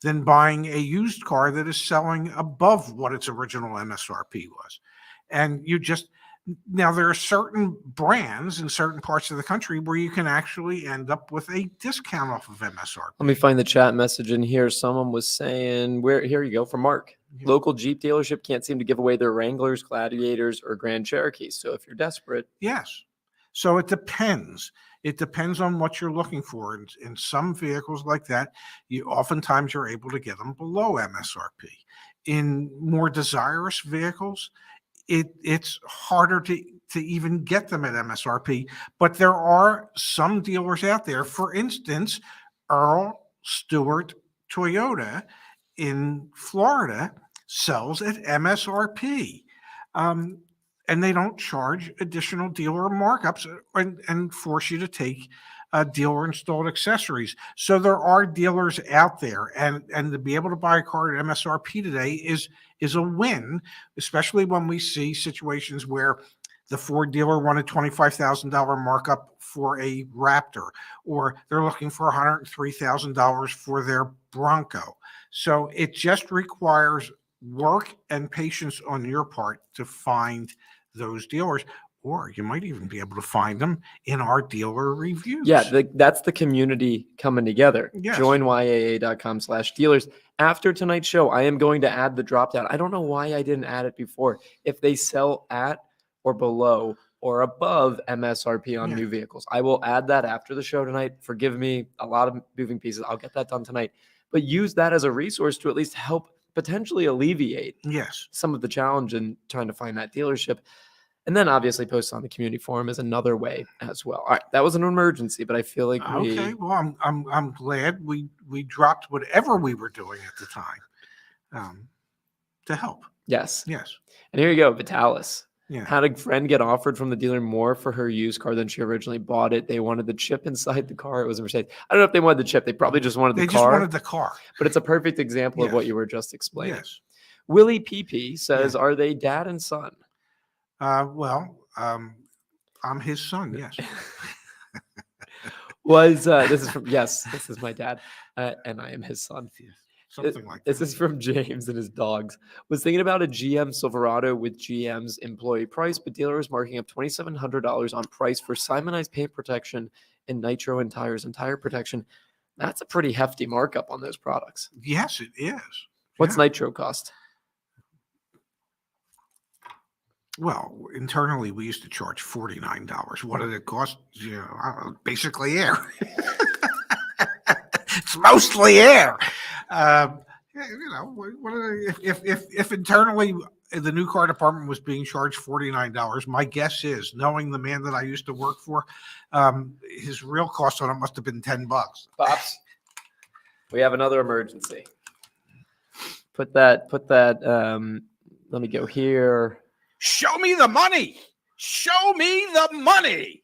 than buying a used car that is selling above what its original MSRP was. And now there are certain brands in certain parts of the country where you can actually end up with a discount off of MSRP. Let me find the chat message in here. Someone was saying, here you go, from Mark. Yeah. Local Jeep dealership can't seem to give away their Wranglers, Gladiators, or Grand Cherokees. So if you're desperate. Yes. So it depends. It depends on what you're looking for. In some vehicles like that, oftentimes you're able to get them below MSRP. In more desirous vehicles, it's harder to even get them at MSRP, but there are some dealers out there. For instance, Earl Stewart Toyota in Florida sells at MSRP, and they don't charge additional dealer markups and force you to take dealer installed accessories. So there are dealers out there, and to be able to buy a car at MSRP today is a win, especially when we see situations where the Ford dealer wanted $25,000 markup for a Raptor, or they're looking for $103,000 for their Bronco. So it just requires work and patience on your part to find those dealers, or you might even be able to find them in our dealer reviews. Yeah, that's the community coming together. Yes. JoinYAA.com/dealers. After tonight's show, I am going to add the drop down. I don't know why I didn't add it before. If they sell at or below or above MSRP on new vehicles, I will add that after the show tonight. Forgive me, a lot of moving pieces. I'll get that done tonight. But use that as a resource to at least help potentially alleviate some of the challenge in trying to find that dealership. And then obviously post on the community forum is another way as well. All right, that was an emergency, but I feel like okay. Well, I'm glad we dropped whatever we were doing at the time to help. Yes. Yes. And here you go, Vitalis. Yeah. Had a friend get offered from the dealer more for her used car than she originally bought it. They wanted the chip inside the car. It was a Mercedes. I don't know if they wanted the chip. They probably just wanted the car. They just wanted the car. But it's a perfect example of what you were just explaining. Yes. Willie PP says, are they dad and son? I'm his son. Yes. This is from, this is my dad, and I am his son. Something like that. This is from James and his dogs. Was thinking about a GM Silverado with GM's employee price, but dealer is marking up $2,700 on price for Simonized paint protection and nitro and tires and tire protection. That's a pretty hefty markup on those products. Yes, it is. What's nitro cost? Well, internally, we used to charge $49. What did it cost? Basically air. It's mostly air. If internally the new car department was being charged $49, my guess is, knowing the man that I used to work for, his real cost on it must have been $10. Pops, we have another emergency. Put that. Let me go here. Show me the money. Show me the money.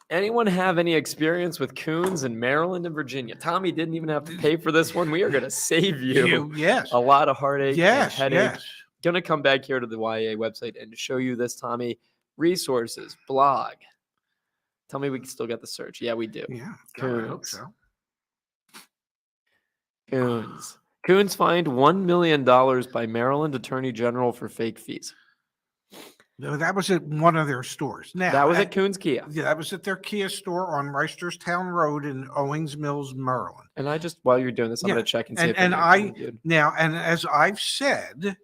Anyone have any experience with coons in Maryland and Virginia? Tommy didn't even have to pay for this one. We are going to save you yes. a lot of heartache and headache. Yes. Going to come back here to the YA website and show you this, Tommy. Resources, blog. Tell me we can still get the search. Yeah, we do. Yeah. Coons. I hope so. Coons. Coons fined $1 million by Maryland Attorney General for fake fees. No, that was at one of their stores. Now that was at Coons Kia. Yeah, that was at their Kia store on Reisterstown Road in Owings Mills, Maryland. And I just, while you're doing this, I'm going to check and see. And as I've said,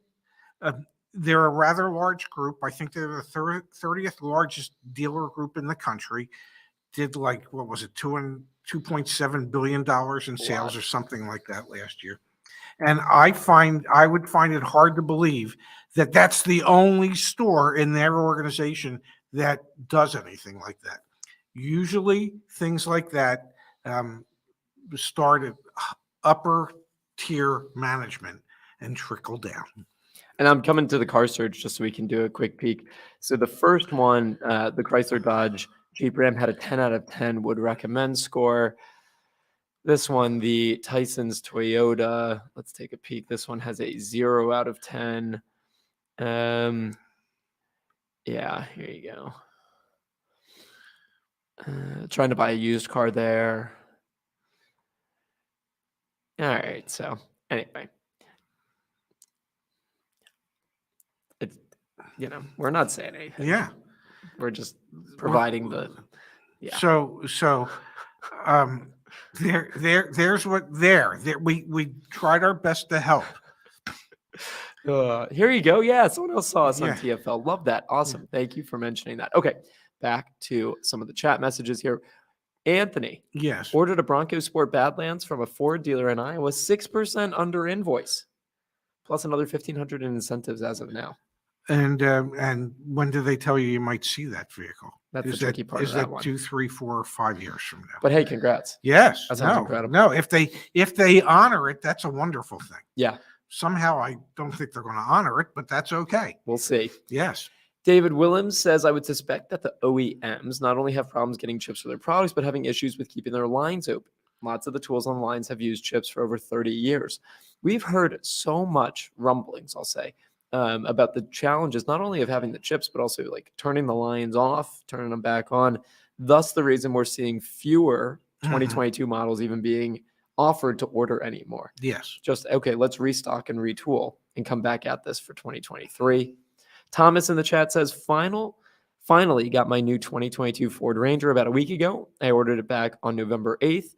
they're a rather large group. I think they're the 30th largest dealer group in the country. Did what was it, $2.7 billion in sales or something like that last year. And I would find it hard to believe that that's the only store in their organization that does anything like that. Usually things like that start at upper tier management and trickle down. And I'm coming to the car search just so we can do a quick peek. So the first one, the Chrysler Dodge Jeep Ram, had a 10 out of 10 would recommend score. This one, the Tyson's Toyota, let's take a peek. This one has a 0 out of 10. Yeah, here you go. Trying to buy a used car there. All right, so anyway. It's, we're not saying anything. Yeah. We're just providing there's what we tried our best to help. Here you go. Yeah, someone else saw us on TFL. Love that. Awesome. Thank you for mentioning that. Okay, back to some of the chat messages here. Anthony, yes, ordered a Bronco Sport Badlands from a Ford dealer in Iowa, 6% under invoice, plus another $1,500 in incentives as of now. And when do they tell you might see that vehicle? That's the tricky part. Is that 2, 3, 4, 5 years from now? But hey, congrats. Yes, that sounds incredible. No, if they honor it, that's a wonderful thing. Yeah. Somehow I don't think they're going to honor it, but that's okay. We'll see. Yes. David Willems says, I would suspect that the OEMs not only have problems getting chips for their products, but having issues with keeping their lines open. Lots of the tools on the lines have used chips for over 30 years. We've heard so much rumblings, I'll say, about the challenges, not only of having the chips, but also turning the lines off, turning them back on. Thus, the reason we're seeing fewer 2022 models even being offered to order anymore. Yes. Just, okay, let's restock and retool and come back at this for 2023. Thomas in the chat says, finally got my new 2022 Ford Ranger about a week ago. I ordered it back on November 8th.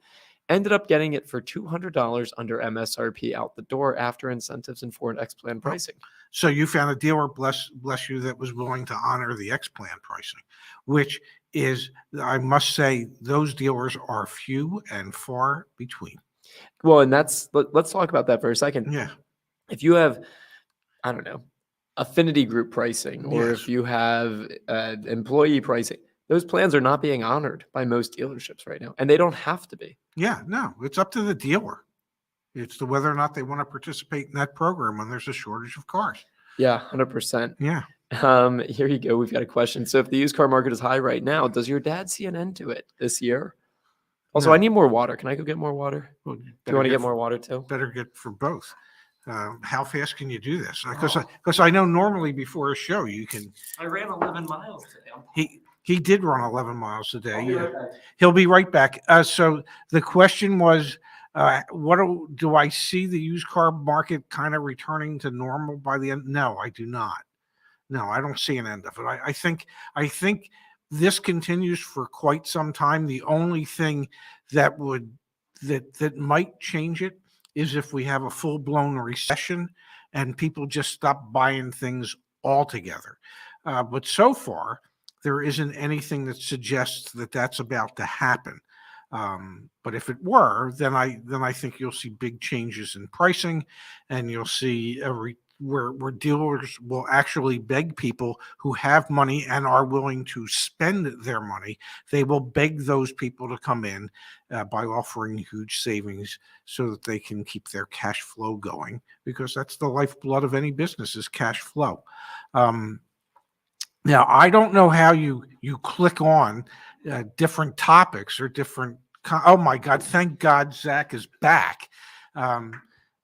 Ended up getting it for $200 under MSRP out the door after incentives and Ford X-Plan pricing. So you found a dealer, bless you, that was willing to honor the X-Plan pricing, which is, I must say, those dealers are few and far between. Well, and let's talk about that for a second. Yeah. If you have, I don't know, affinity group pricing, or if you have employee pricing, those plans are not being honored by most dealerships right now, and they don't have to be. Yeah, no, it's up to the dealer. It's to whether or not they want to participate in that program when there's a shortage of cars. Yeah, 100%. Yeah. Here you go. We've got a question. So if the used car market is high right now, does your dad see an end to it this year? Also, no. I need more water. Can I go get more water? Well, do you want to get more water too? Better get for both. How fast can you do this? Because I know normally before a show you can. I ran 11 miles today. He did run 11 miles a day. He'll be right back. So the question was, do I see the used car market kind of returning to normal by the end? No, I do not. No, I don't see an end of it. I think this continues for quite some time. The only thing that might change it is if we have a full-blown recession and people just stop buying things altogether. But so far, there isn't anything that suggests that that's about to happen. But if it were, then I think you'll see big changes in pricing, and you'll see where dealers will actually beg people who have money and are willing to spend their money. They will beg those people to come in by offering huge savings so that they can keep their cash flow going, because that's the lifeblood of any business, is cash flow. Now, I don't know how you click on different topics or different. Oh my God! Thank God Zach is back,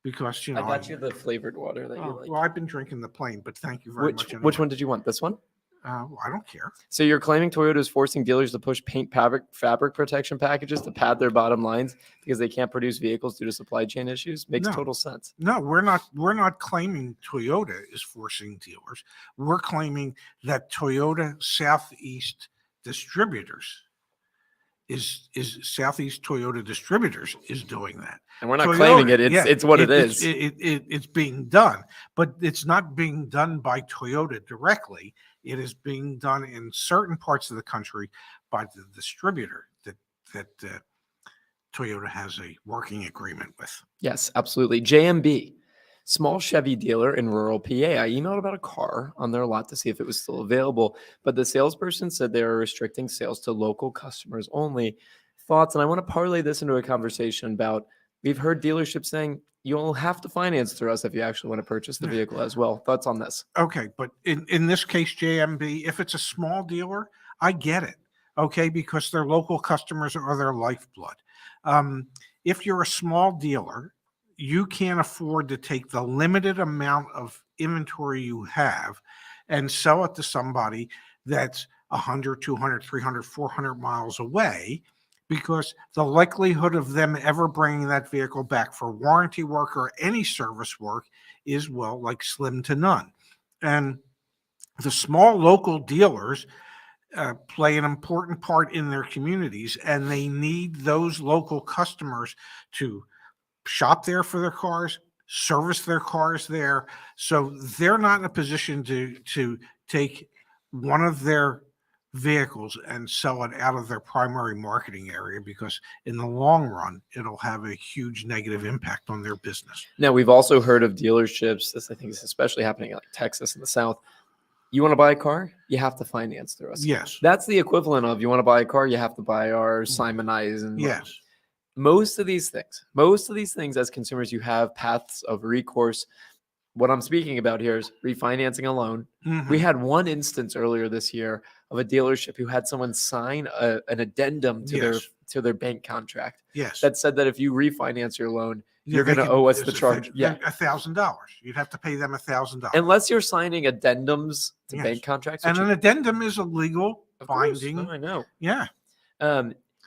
because I got you the flavored water that you like. Well, I've been drinking the plain, but thank you very much. Anyway. Which one did you want? This one? I don't care. So you're claiming Toyota is forcing dealers to push paint fabric protection packages to pad their bottom lines because they can't produce vehicles due to supply chain issues? Makes total sense. No, we're not claiming Toyota is forcing dealers. We're claiming that Toyota Southeast Distributors is Southeast Toyota Distributors is doing that. And we're not claiming it. It's what it is. It's being done, but it's not being done by Toyota directly. It is being done in certain parts of the country by the distributor that Toyota has a working agreement with. Yes, absolutely. JMB, small Chevy dealer in rural PA. I emailed about a car on their lot to see if it was still available, but the salesperson said they are restricting sales to local customers only. Thoughts? And I want to parlay this into a conversation about, we've heard dealerships saying you'll have to finance through us if you actually want to purchase the vehicle as well. Thoughts on this? Okay, but in this case, JMB, if it's a small dealer, I get it, okay, because their local customers are their lifeblood. If you're a small dealer, you can't afford to take the limited amount of inventory you have and sell it to somebody that's 100, 200, 300, 400 miles away, because the likelihood of them ever bringing that vehicle back for warranty work or any service work is, well, like slim to none. And the small local dealers play an important part in their communities, and they need those local customers to shop there for their cars, service their cars there. So they're not in a position to take one of their vehicles and sell it out of their primary marketing area, because in the long run, it'll have a huge negative impact on their business. Now, we've also heard of dealerships, this I think is especially happening in like Texas and the South. You want to buy a car, you have to finance through us. Yes. That's the equivalent of, you want to buy a car, you have to buy our Simon Eisen. Yes. Most of these things as consumers, you have paths of recourse. What I'm speaking about here is refinancing a loan. Mm-hmm. We had one instance earlier this year of a dealership who had someone sign an addendum to their bank contract. Yes. That said that if you refinance your loan, you're going to owe us the charge. $1,000. You'd have to pay them $1,000. Unless you're signing addendums to bank contracts. And an addendum is a legal binding. I know. Yeah.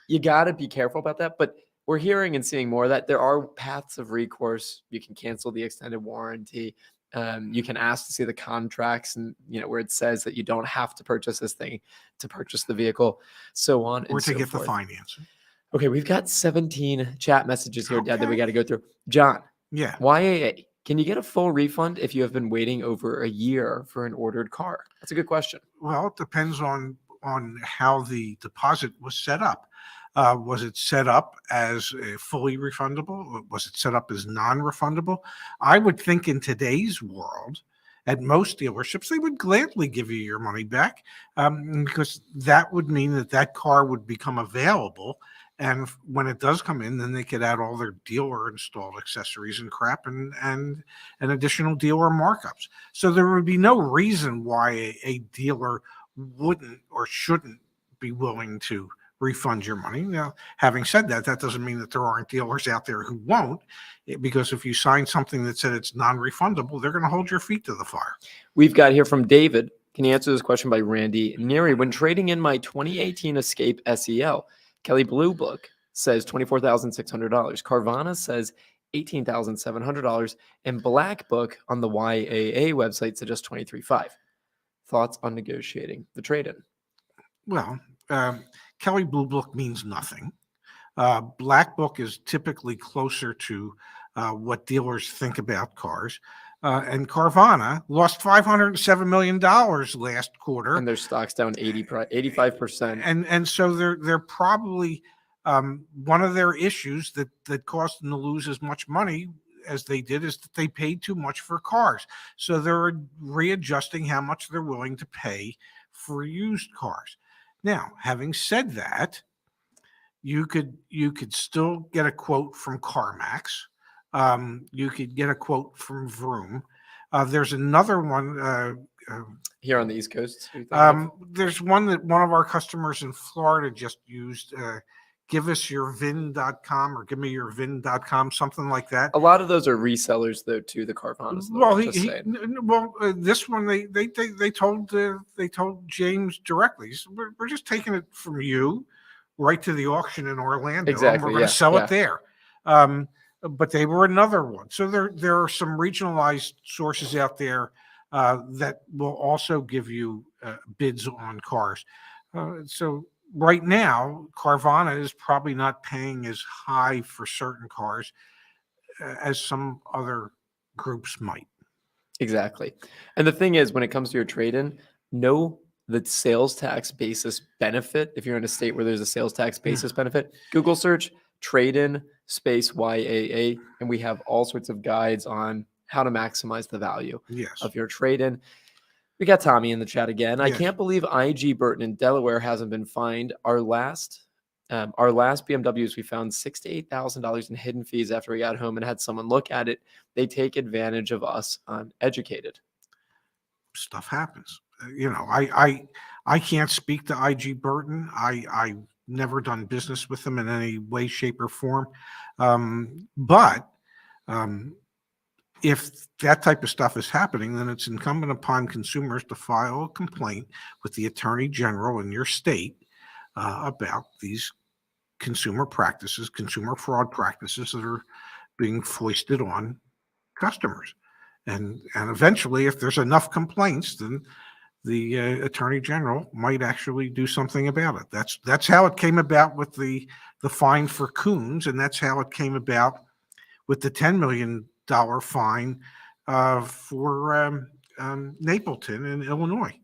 You got to be careful about that. But we're hearing and seeing more of that there are paths of recourse. You can cancel the extended warranty. You can ask to see the contracts, and where it says that you don't have to purchase this thing to purchase the vehicle, so on or and so to get forth. The financing. Okay, we've got 17 chat messages here, Dad, that we got to go through. John, YAA, can you get a full refund if you have been waiting over a year for an ordered car? That's a good question. Well, it depends on how the deposit was set up. Was it set up as fully refundable? Was it set up as non-refundable? I would think in today's world, at most dealerships, they would gladly give you your money back, because that would mean that car would become available. And when it does come in, then they could add all their dealer installed accessories and crap and additional dealer markups. So there would be no reason why a dealer wouldn't or shouldn't be willing to refund your money. Now, having said that, that doesn't mean that there aren't dealers out there who won't, because if you sign something that said it's non-refundable, they're going to hold your feet to the fire. We've got here from David. Can you answer this question by Randy Neary? When trading in my 2018 Escape SEL, Kelly Blue Book says $24,600. Carvana says $18,700. And Black Book on the YAA website suggests $23,500. Thoughts on negotiating the trade-in? Well, Kelly Blue Book means nothing. Black Book is typically closer to what dealers think about cars. And Carvana lost $507 million last quarter. And their stock's down 85%. And so they're probably one of their issues that caused them to lose as much money as they did is that they paid too much for cars. So they're readjusting how much they're willing to pay for used cars. Now, having said that, you could still get a quote from CarMax. You could get a quote from Vroom. There's another one here on the East Coast. There's one that one of our customers in Florida just used. giveusyourvin.com or givemeyourvin.com, something like that. A lot of those are resellers, though, to the Carvanas. Well, this one they told James directly. So we're just taking it from you right to the auction in Orlando. Exactly. And we're going to sell it there. But they were another one. So there are some regionalized sources out there that will also give you bids on cars. So right now, Carvana is probably not paying as high for certain cars as some other groups might. Exactly. And the thing is, when it comes to your trade-in, know the sales tax basis benefit. If you're in a state where there's a sales tax basis benefit, Google search trade-in space YAA, and we have all sorts of guides on how to maximize the value of your trade-in. We got Tommy in the chat again. I can't believe IG Burton in Delaware hasn't been fined. Our last BMWs, we found $6,000 to $8,000 in hidden fees after we got home and had someone look at it. They take advantage of us uneducated. Stuff happens. I can't speak to IG Burton. I never done business with them in any way, shape, or form. But if that type of stuff is happening, then it's incumbent upon consumers to file a complaint with the Attorney General in your state about these consumer practices, consumer fraud practices that are being foisted on customers. And eventually, if there's enough complaints, then the Attorney General might actually do something about it. That's how it came about with the fine for Coons, and that's how it came about with the $10 million fine for Napleton in Illinois.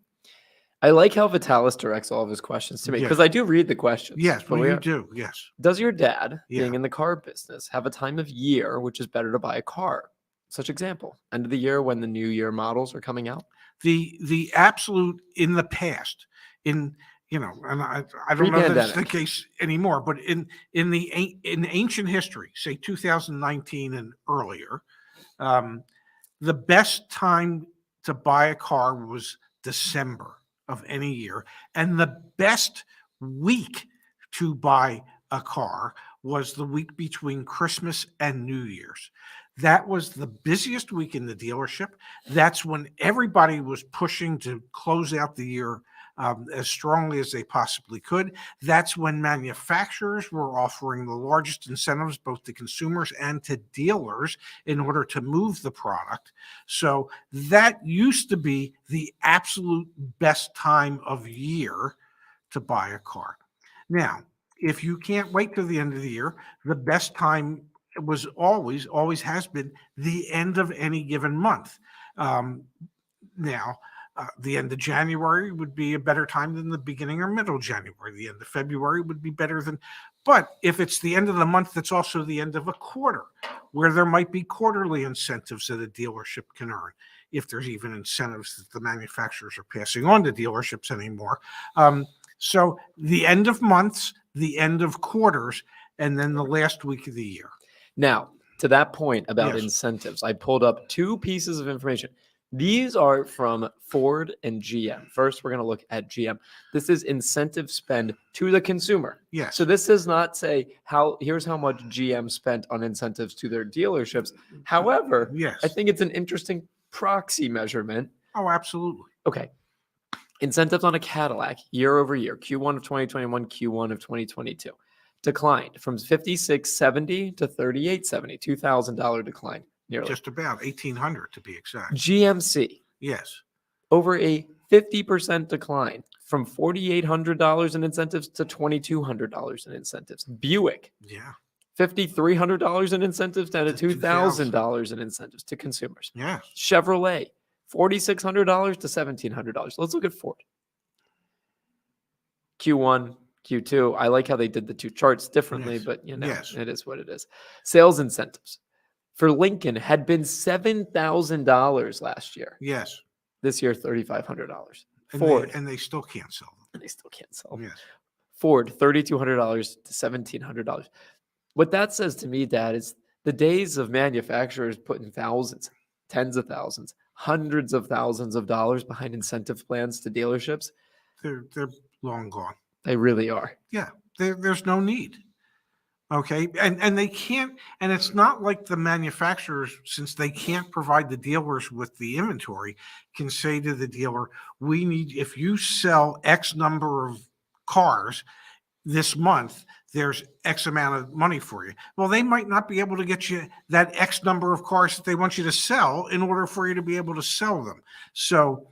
I like how Vitalis directs all of his questions to me because I do read the questions. Yes, well, you do. Yes. Does your dad, being in the car business, have a time of year which is better to buy a car? Such example, end of the year when the new year models are coming out. The absolute in the past, and I don't know that it's the case anymore, but in ancient history, say 2019 and earlier, the best time to buy a car was December of any year, and the best week to buy a car was the week between Christmas and New Year's. That was the busiest week in the dealership. That's when everybody was pushing to close out the year as strongly as they possibly could. That's when manufacturers were offering the largest incentives both to consumers and to dealers in order to move the product. So that used to be the absolute best time of year to buy a car. Now, if you can't wait till the end of the year, the best time was always has been the end of any given month. Now, the end of January would be a better time than the beginning or middle of January. The end of February would be better than, but if it's the end of the month, that's also the end of a quarter where there might be quarterly incentives that a dealership can earn, if there's even incentives that the manufacturers are passing on to dealerships anymore. So the end of months, the end of quarters, and then the last week of the year. Now, to that point about incentives, I pulled up two pieces of information. These are from Ford and GM. First, we're going to look at GM. This is incentive spend to the consumer. Yes. So this does not say here's how much GM spent on incentives to their dealerships. However, I think it's an interesting proxy measurement. Oh, absolutely. Okay. Incentives on a Cadillac year over year, Q1 of 2021, Q1 of 2022. Declined from $5,670 to $3,870, $2,000 decline, nearly. Just about $1,800 to be exact. GMC. Yes. Over a 50% decline from $4,800 in incentives to $2,200 in incentives. Buick. Yeah. $5,300 in incentives down to $2,000 in incentives to consumers. Yeah. Chevrolet. $4,600 to $1,700. Let's look at Ford. Q1 Q2. I like how they did the two charts differently, Yes. but Yes. it is what it is. Sales incentives for Lincoln had been $7,000 last year. Yes. This year, $3,500. Ford. And they still can't sell them. And they still can't sell them. Yes. Ford, $3,200 to $1,700. What that says to me, Dad, is the days of manufacturers putting thousands, tens of thousands, hundreds of thousands of dollars behind incentive plans to dealerships. They're long gone. They really are. Yeah. There's no need. Okay. And they can't, and it's not like the manufacturers, since they can't provide the dealers with the inventory, can say to the dealer, we need, if you sell X number of cars this month, there's X amount of money for you. Well, they might not be able to get you that X number of cars that they want you to sell in order for you to be able to sell them. So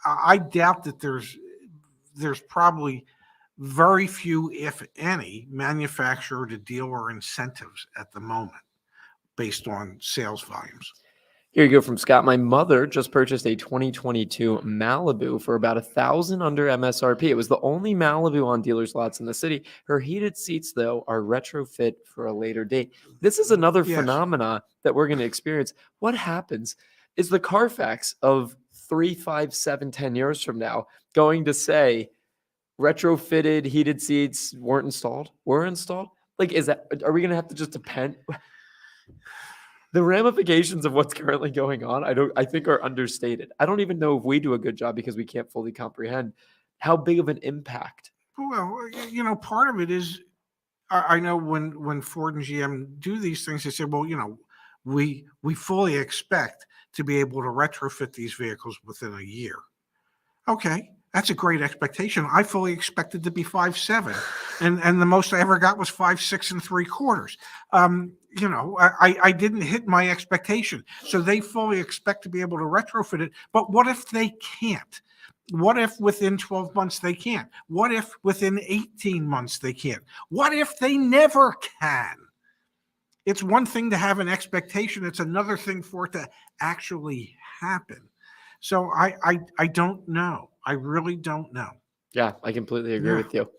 I doubt that there's probably very few, if any, manufacturer to dealer incentives at the moment based on sales volumes. Here you go from Scott. My mother just purchased a 2022 Malibu for about $1,000 under MSRP. It was the only Malibu on dealers' lots in the city. Her heated seats, though, are retrofit for a later date. This is another phenomena that we're going to experience. What happens is the Carfax of 3, 5, 7, 10 years from now going to say retrofitted heated seats weren't installed? Were installed? Like, are we going to have to just depend? The ramifications of what's currently going on, I think are understated. I don't even know if we do a good job because we can't fully comprehend how big of an impact. Well, part of it is, I know when Ford and GM do these things, they say, well, we fully expect to be able to retrofit these vehicles within a year. Okay. That's a great expectation. I fully expected to be 5.7, and the most I ever got was 5.6 3/4. I didn't hit my expectation. So they fully expect to be able to retrofit it. But what if they can't? What if within 12 months they can't? What if within 18 months they can't? What if they never can? It's one thing to have an expectation. It's another thing for it to actually happen. So I don't know. I really don't know. Yeah, I completely agree with you.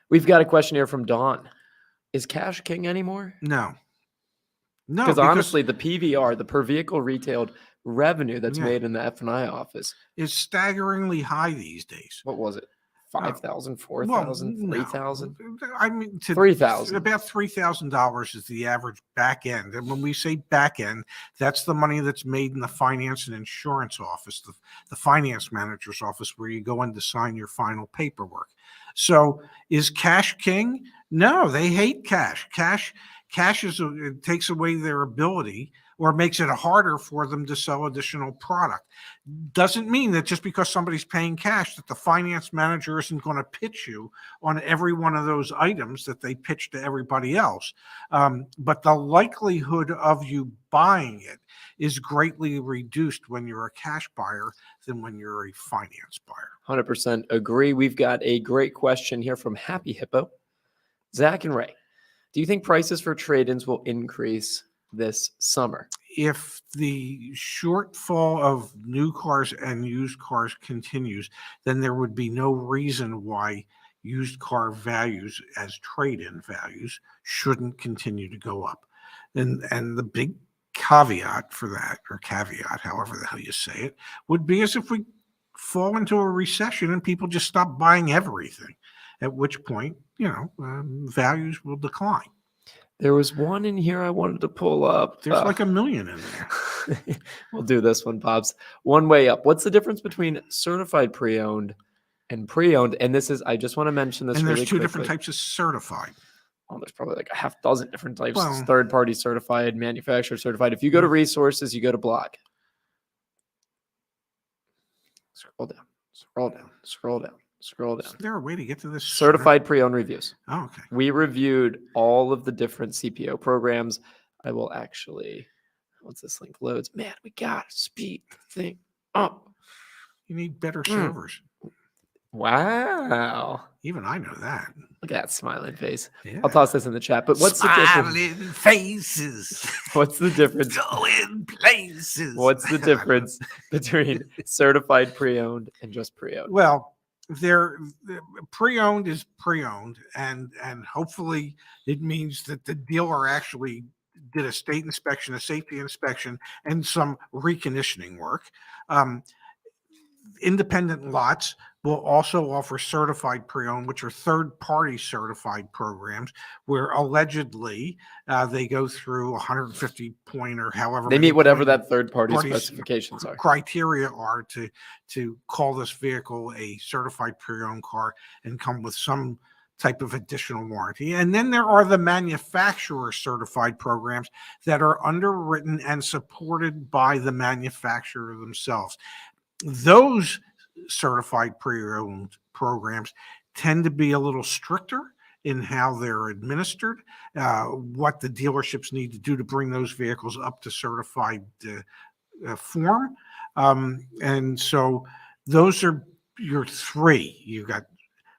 We've got a question here from Dawn. Is cash king anymore? No. Because honestly, the PVR, the per vehicle retailed revenue that's made in the F&I office is staggeringly high these days. What was it? 5,000, 4,000, 3,000? I mean, 3,000. About $3,000 is the average back end. And when we say back end, that's the money that's made in the finance and insurance office, the finance manager's office, where you go in to sign your final paperwork. So is cash king? No, they hate cash. Cash it takes away their ability, or makes it harder for them to sell additional product. Doesn't mean that just because somebody's paying cash that the finance manager isn't going to pitch you on every one of those items that they pitch to everybody else. But the likelihood of you buying it is greatly reduced when you're a cash buyer than when you're a finance buyer. 100% agree. We've got a great question here from Happy Hippo. Zach and Ray, do you think prices for trade-ins will increase this summer? If the shortfall of new cars and used cars continues, then there would be no reason why used car values as trade-in values shouldn't continue to go up. And the big caveat for that, or caveat, however the hell you say it, would be as if we fall into a recession and people just stop buying everything, at which point, values will decline. There was one in here I wanted to pull up. There's like a million in there. We'll do this one, Pops. One way up. What's the difference between certified pre-owned and pre-owned? And this is, I just want to mention this. And really there's two quickly. different types of certified. Oh, there's probably like a half dozen different types. Well, third-party certified, manufacturer certified. If you go to resources, you go to blog. Scroll down, scroll down, scroll down. Scroll down. Is there a way to get to this? Certified pre-owned reviews. Oh, okay. We reviewed all of the different CPO programs. I will actually, once this link loads, man, we got to speed the thing up. You need better servers. Wow. Even I know that. Look at that smiling face. Yeah. I'll toss this in the chat. But what's the difference? Smiling faces. What's the difference? Going places. What's the difference between certified pre-owned and just pre-owned? Well, they're pre-owned is pre-owned, and hopefully it means that the dealer actually did a state inspection, a safety inspection, and some reconditioning work. Um, Independent lots will also offer certified pre-owned, which are third-party certified programs, where allegedly they go through 150 point or however they many meet whatever point that third-party parties specifications are. criteria are to call this vehicle a certified pre-owned car and come with some type of additional warranty. And then there are the manufacturer certified programs that are underwritten and supported by the manufacturer themselves. Those certified pre-owned programs tend to be a little stricter in how they're administered, what the dealerships need to do to bring those vehicles up to certified form. And so those are your three. You got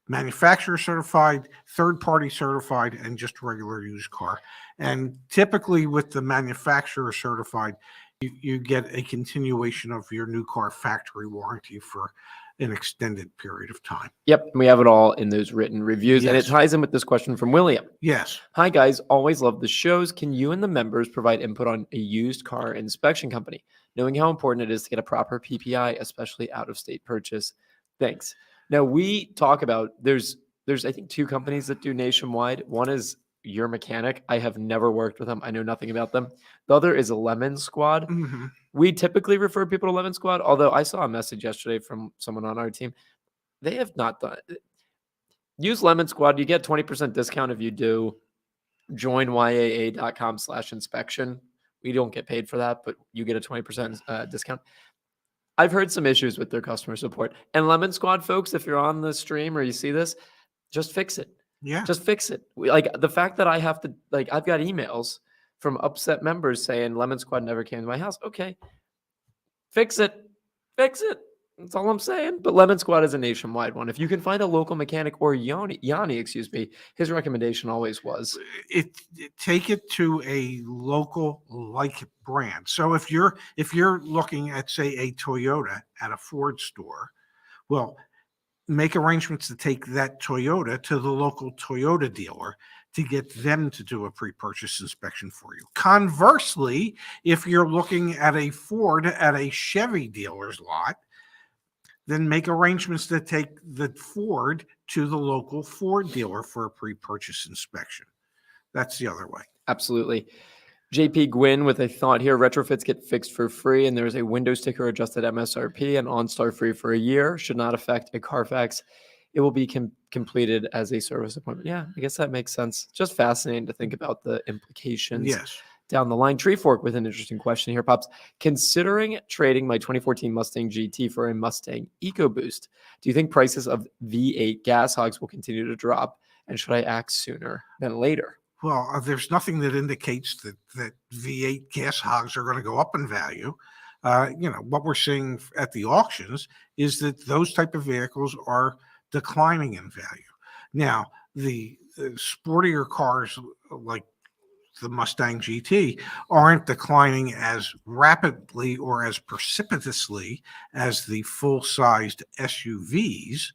manufacturer certified, third-party certified, and just regular used car. And typically with the manufacturer certified, you get a continuation of your new car factory warranty for an extended period of time. Yep. We have it all in those written reviews. Yes. And it ties in with this question from William. Yes. Hi, guys. Always love the shows. Can you and the members provide input on a used car inspection company, knowing how important it is to get a proper PPI, especially out-of-state purchase? Thanks. Now, we talk about, there's I think, two companies that do nationwide. One is Your Mechanic. I have never worked with them. I know nothing about them. The other is Lemon Squad. Mm-hmm. We typically refer people to Lemon Squad, although I saw a message yesterday from someone on our team. They have not done it. Use Lemon Squad. You get 20% discount if you do join yaa.com/inspection. We don't get paid for that, but you get a 20% discount. I've heard some issues with their customer support. And Lemon Squad, folks, if you're on the stream or you see this, just fix it. Yeah. Just fix it. Like the fact that I have to, like, I've got emails from upset members saying Lemon Squad never came to my house. Okay. Fix it. Fix it. That's all I'm saying. But Lemon Squad is a nationwide one. If you can find a local mechanic, or Yanni, his recommendation always was take it to a local like brand. So if you're looking at, say, a Toyota at a Ford store, well, make arrangements to take that Toyota to the local Toyota dealer to get them to do a pre-purchase inspection for you. Conversely, if you're looking at a Ford at a Chevy dealer's lot, then make arrangements to take the Ford to the local Ford dealer for a pre-purchase inspection. That's the other way. Absolutely. JP Gwynn with a thought here. Retrofits get fixed for free, and there's a window sticker adjusted MSRP and OnStar free for a year. Should not affect a Carfax. It will be completed as a service appointment. Yeah, I guess that makes sense. Just fascinating to think about the implications down the line. Tree Fork with an interesting question here, Pops. Considering trading my 2014 Mustang GT for a Mustang EcoBoost, do you think prices of V8 gas hogs will continue to drop? And should I act sooner than later? Well, there's nothing that indicates that V8 gas hogs are going to go up in value. What we're seeing at the auctions is that those type of vehicles are declining in value. Now, the sportier cars like the Mustang GT aren't declining as rapidly or as precipitously as the full-sized SUVs,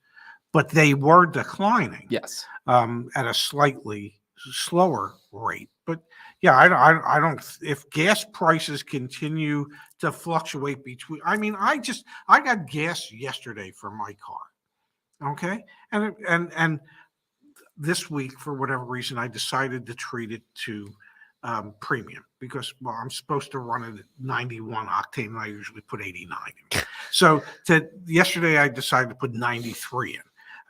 but they were declining. Yes, at a slightly slower rate. But yeah, I don't, if gas prices continue to fluctuate between, I got gas yesterday for my car. Okay. And this week, for whatever reason, I decided to treat it to premium because, well, I'm supposed to run it at 91 octane and I usually put 89 in. So yesterday I decided to put 93 in.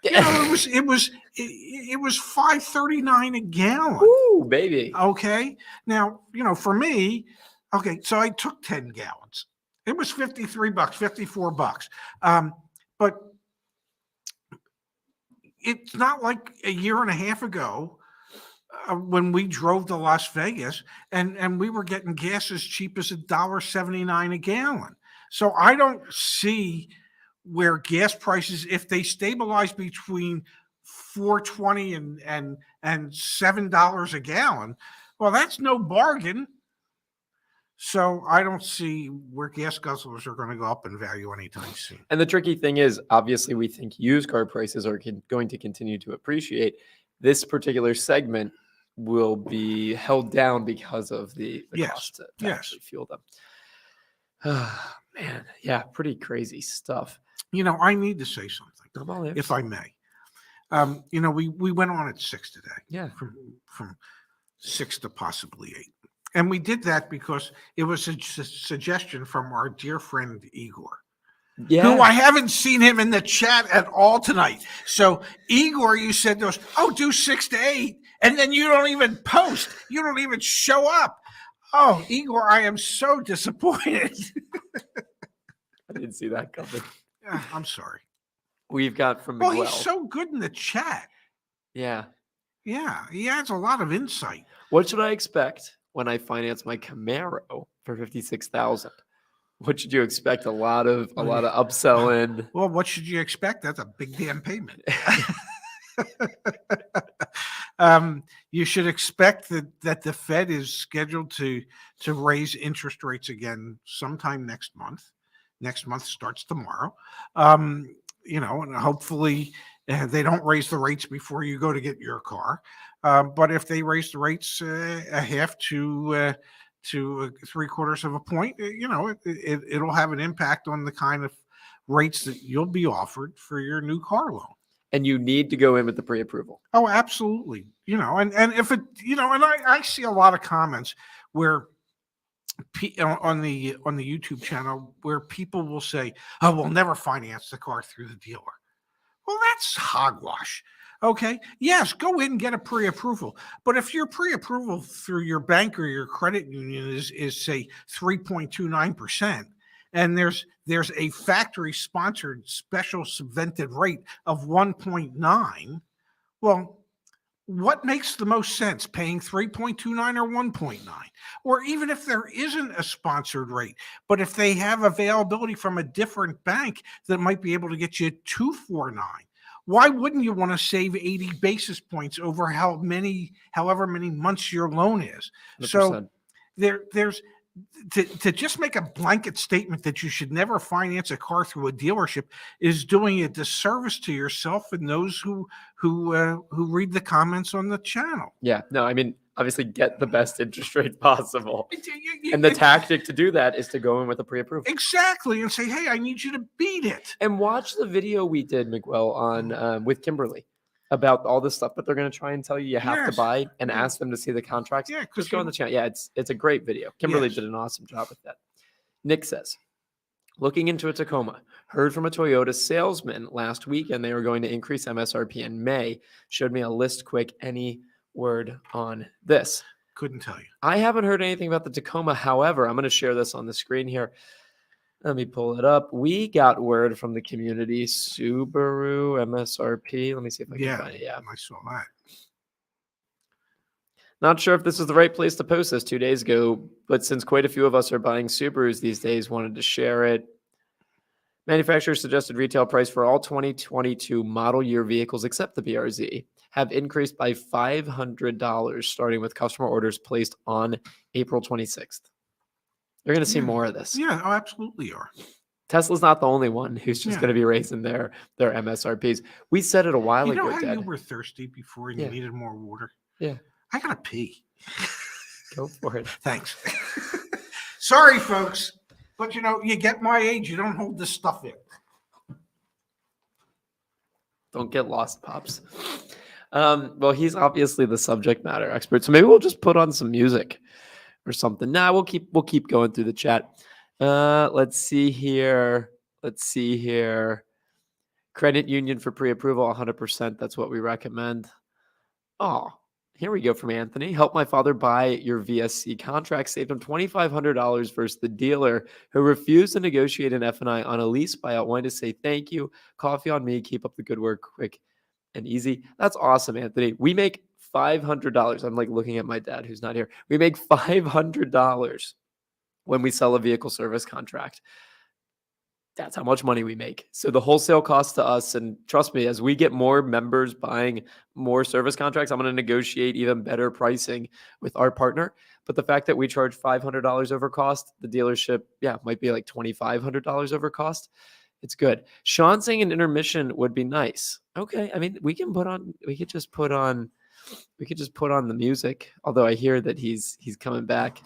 It was $5.39 a gallon. Ooh, baby. Okay. Now, for me, okay, so I took 10 gallons. It was $53, $54. But it's not like a year and a half ago when we drove to Las Vegas and we were getting gas as cheap as $1.79 a gallon. So I don't see where gas prices, if they stabilize between $4.20 and $7 a gallon, well, that's no bargain. So I don't see where gas guzzlers are going to go up in value anytime soon. And the tricky thing is, obviously, we think used car prices are going to continue to appreciate. This particular segment will be held down because of the cost to actually fuel them. Man, yeah, pretty crazy stuff. I need to say something, if I may. We went on at 6 today. Yeah. From 6 to possibly 8. And we did that because it was a suggestion from our dear friend Igor. Yeah. Who I haven't seen him in the chat at all tonight. So Igor, you said to us, do 6 to 8. And then you don't even post. You don't even show up. Oh, Igor, I am so disappointed. I didn't see that coming. I'm sorry. We've got from Miguel. Well, he's so good in the chat. Yeah. Yeah, he has a lot of insight. What should I expect when I finance my Camaro for $56,000? What should you expect? A lot of upselling. Well, what should you expect? That's a big damn payment. You should expect that the Fed is scheduled to raise interest rates again sometime next month. Next month starts tomorrow. And hopefully they don't raise the rates before you go to get your car. But if they raise the rates a half to 3/4 of a point, it'll have an impact on the kind of rates that you'll be offered for your new car loan. And you need to go in with the pre-approval. Oh, absolutely. And if it, and I see a lot of comments where on the YouTube channel where people will say, "Oh, we'll never finance the car through the dealer." Well, that's hogwash. Okay. Yes, go in and get a pre-approval. But if your pre-approval through your bank or your credit union is say 3.29%, and there's a factory sponsored special subvented rate of 1.9, well, what makes the most sense, paying 3.29 or 1.9? Or even if there isn't a sponsored rate, but if they have availability from a different bank that might be able to get you 2.49, why wouldn't you want to save 80 basis points over however many months your loan is? 100%. So there's to just make a blanket statement that you should never finance a car through a dealership is doing a disservice to yourself and those who read the comments on the channel. Yeah, no, I mean, obviously get the best interest rate possible. And the tactic to do that is to go in with a pre-approval. Exactly. And say, hey, I need you to beat it. And watch the video we did, Miguel, on with Kimberly about all the stuff that they're going to try and tell you have to buy and ask them to see the contracts. Yeah, just go on the channel. Yeah, it's a great video. Kimberly did an awesome job with that. Nick says, looking into a Tacoma, heard from a Toyota salesman last week and they were going to increase MSRP in May. Showed me a list quick. Any word on this? Couldn't tell you. I haven't heard anything about the Tacoma. However, I'm going to share this on the screen here. Let me pull it up. We got word from the community. Subaru MSRP. Let me see if I can find it. Yeah, I saw that. Not sure if this is the right place to post this 2 days ago, but since quite a few of us are buying Subarus these days, wanted to share it. Manufacturer suggested retail price for all 2022 model year vehicles except the BRZ have increased by $500 starting with customer orders placed on April 26th. You're going to see more of this. Yeah, absolutely are. Tesla's not the only one who's just going to be raising their MSRPs. We said it a while ago, Dad. You were thirsty before and you needed more water? Yeah. I got to pee. Go for it. Thanks. Sorry, folks. But, you get my age, you don't hold this stuff in. Don't get lost, Pops. Well, he's obviously the subject matter expert, so maybe we'll just put on some music or something. Nah, we'll keep going through the chat. Let's see here. Credit union for pre-approval, 100%. That's what we recommend. Oh, here we go from Anthony. Help my father buy your VSC contract. Saved him $2,500 versus the dealer who refused to negotiate an F&I on a lease buyout. Wanted to say thank you. Coffee on me. Keep up the good work. Quick and easy. That's awesome, Anthony. We make $500. I'm like looking at my dad who's not here. We make $500 when we sell a vehicle service contract. That's how much money we make. So the wholesale cost to us, and trust me, as we get more members buying more service contracts, I'm going to negotiate even better pricing with our partner. But the fact that we charge $500 over cost, the dealership, might be like $2,500 over cost. It's good. Sean saying an intermission would be nice. Okay. I mean, we could just put on the music. Although I hear that he's coming back.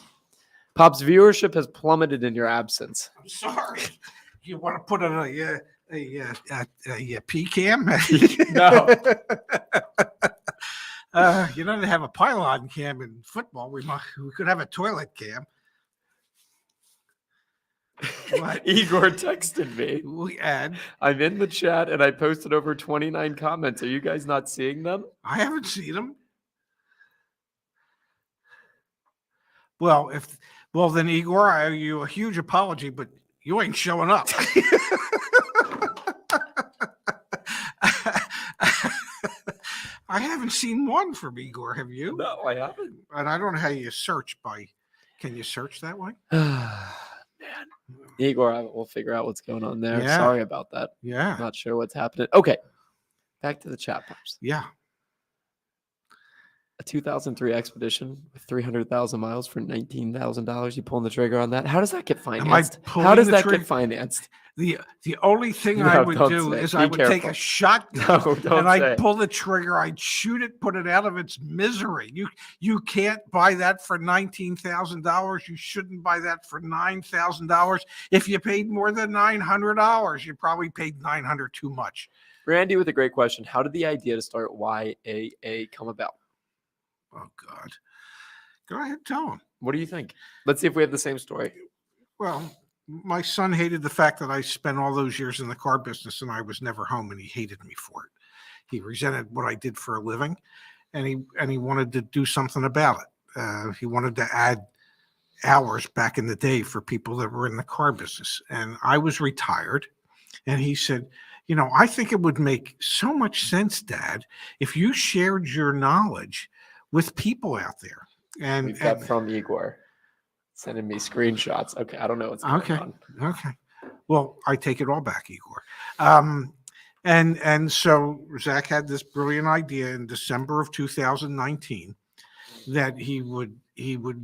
Pop's viewership has plummeted in your absence. I'm sorry. You want to put on a P cam? No. You don't have a pylon cam in football. We could have a toilet cam. What? Igor texted me. I'm in the chat and I posted over 29 comments. Are you guys not seeing them? I haven't seen them. Well, then Igor, I owe you a huge apology, but you ain't showing up. I haven't seen one from Igor. Have you? No, I haven't. And I don't know how you search by. Can you search that way? Man, Igor, we'll figure out what's going on there. Yeah. Sorry about that. Yeah. I'm not sure what's happening. Okay, back to the chat pops. Yeah. A 2003 Expedition with 300,000 miles for $19,000. You pulling the trigger on that? How does that get financed? How does that get financed? The only thing I would do is I would take a shotgun and I'd pull the trigger. I'd shoot it, put it out of its misery. You can't buy that for $19,000. You shouldn't buy that for $9,000. If you paid more than $900, you probably paid $900 too much. Randy with a great question. How did the idea to start YAA come about? Oh, God. Go ahead, tell him. What do you think? Let's see if we have the same story. Well, my son hated the fact that I spent all those years in the car business and I was never home, and he hated me for it. He resented what I did for a living, and he wanted to do something about it. He wanted to add hours back in the day for people that were in the car business. And I was retired, and he said, I think it would make so much sense, Dad, if you shared your knowledge with people out there. And we've got from Igor sending me screenshots. Okay, I don't know what's going on. Okay. Well, I take it all back, Igor. And so Zach had this brilliant idea in December of 2019 that he would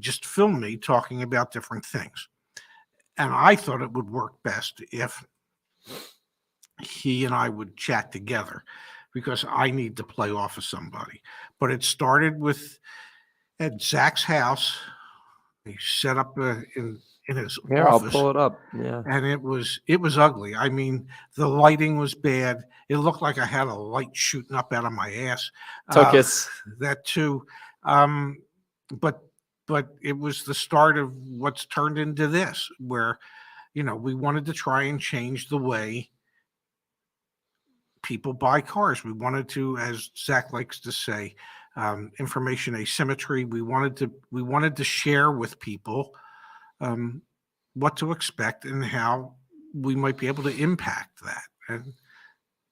just film me talking about different things. And I thought it would work best if he and I would chat together, because I need to play off of somebody. But it started at Zach's house. He set up in his office. I'll pull it up. Yeah. And it was ugly. I mean, the lighting was bad. It looked like I had a light shooting up out of my ass. That too. But it was the start of what's turned into this, where, we wanted to try and change the way people buy cars. We wanted to, as Zach likes to say, information asymmetry. We wanted to share with people what to expect and how we might be able to impact that. And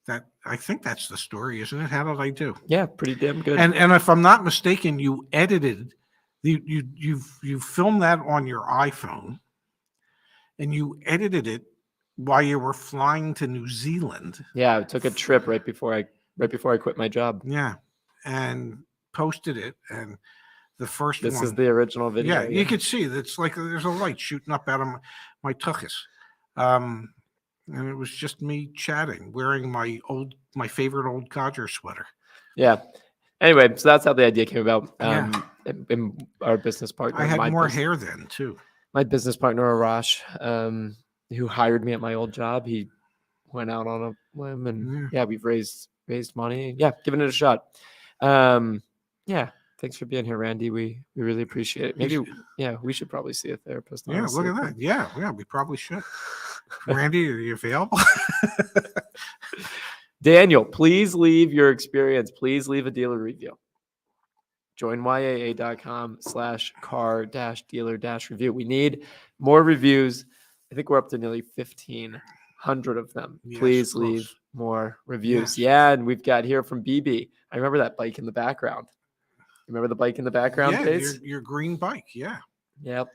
that, I think that's the story, isn't it? How did I do? Yeah, pretty damn good. And if I'm not mistaken, you edited you filmed that on your iPhone, and you edited it while you were flying to New Zealand. Yeah, I took a trip right before I quit my job. Yeah, and posted it. And the first this is the original video. Yeah, you could see that's like there's a light shooting up out of my tuchus. And it was just me chatting, wearing my favorite old codger sweater. Yeah. Anyway, so that's how the idea came about. And our business partner. I had more hair then too. My business partner Arash, who hired me at my old job, he went out on a limb, and we've raised money. Yeah, giving it a shot. Thanks for being here, Randy. We really appreciate it. Maybe we should probably see a therapist. Yeah, look at that. Yeah, we probably should. Randy, are you available? Daniel, please leave your experience. Please leave a dealer review. Join yaa.com/car-dealer-review. We need more reviews. I think we're up to nearly 1,500 of them. Yes, please leave more reviews. Yes. Yeah, and we've got here from BB. I remember that bike in the background. Remember the bike in the background, Yeah, Pace? your green bike. Yeah. Yep.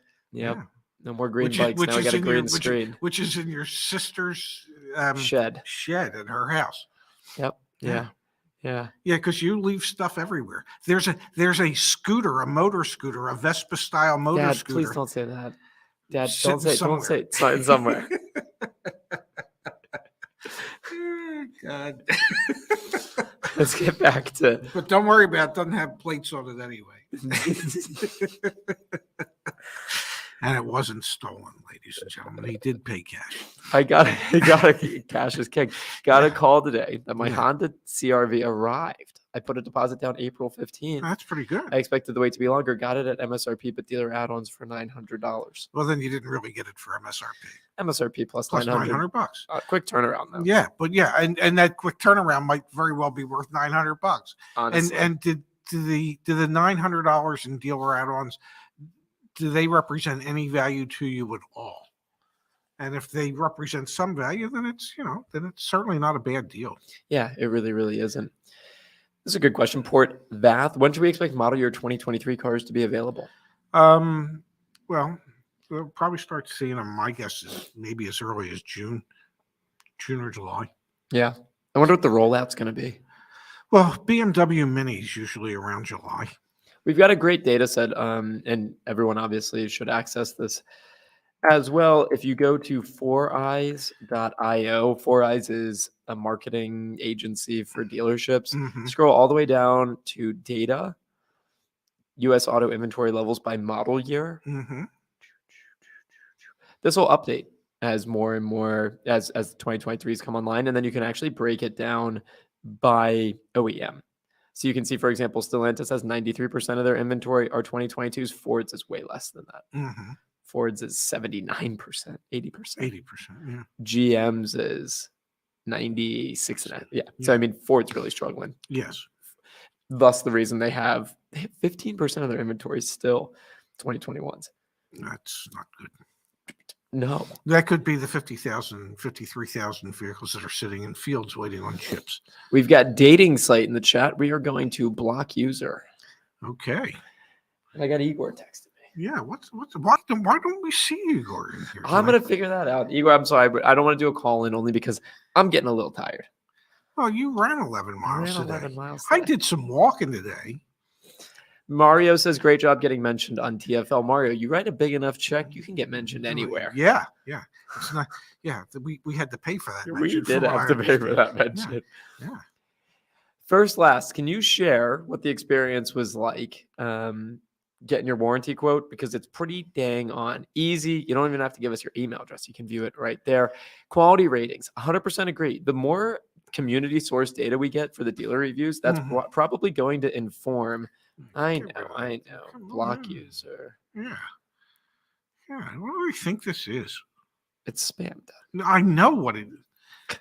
No more green which bikes. Now we got a green which, screen. which is in your sister's Shed at her house. Yep. Yeah. Yeah. Yeah, because you leave stuff everywhere. There's a scooter, a motor scooter, a Vespa style motor Dad, scooter. please don't say that. Dad, Sitting don't say somewhere. it's sitting somewhere. God. Let's get back to. But don't worry about it. Doesn't have plates on it anyway. And it wasn't stolen, ladies and gentlemen. He did pay cash. I got cash is king. Got a call today that my Honda CRV arrived. I put a deposit down April 15th. That's pretty good. I expected the wait to be longer. Got it at MSRP, but dealer add-ons for $900. Well, then you didn't really get it for MSRP. MSRP plus $900. Quick turnaround though. Yeah, but and that quick turnaround might very well be worth $900. Honestly. And did the $900 in dealer add-ons, do they represent any value to you at all? And if they represent some value, then it's certainly not a bad deal. Yeah, it really, really isn't. This is a good question. Port Vath, when should we expect model year 2023 cars to be available? Well, we'll probably start seeing them. My guess is maybe as early as June or July. Yeah. I wonder what the rollout's going to be. Well, BMW Minis usually around July. We've got a great data set, and everyone obviously should access this as well. If you go to 4eyes.io, 4eyes is a marketing agency for dealerships. Mm-hmm. Scroll all the way down to data, U.S. auto inventory levels by model year. Mm-hmm. This will update as more and more as 2023s come online, and then you can actually break it down by OEM. So you can see, for example, Stellantis has 93% of their inventory. Our 2022s, Ford's is way less than that. Mm-hmm. Ford's is 79%, 80%. 80%, yeah. GM's is 96.5%. Yeah. So, I mean, Ford's really struggling. Yes. Thus, the reason they have 15% of their inventory still 2021s. That's not good. No. That could be the 50,000, 53,000 vehicles that are sitting in fields waiting on chips. We've got dating site in the chat. We are going to block user. Okay. I got Igor texting me. Yeah. Why don't we see Igor in here? I'm going to figure that out. Igor, I'm sorry, but I don't want to do a call in only because I'm getting a little tired. Oh, you ran 11 miles today. 11 miles I did some walking today. Mario says, great job getting mentioned on TFL. Mario, you write a big enough check, you can get mentioned anywhere. Yeah. It's not. Yeah, we had to pay for that. We did have to pay for that mention. Yeah. First, last, can you share what the experience was like getting your warranty quote? Because it's pretty dang on easy. You don't even have to give us your email address. You can view it right there. Quality ratings, 100% agree. The more community source data we get for the dealer reviews, that's probably going to inform. I know. Block user. Yeah. What do we think this is? It's spam. I know what it is.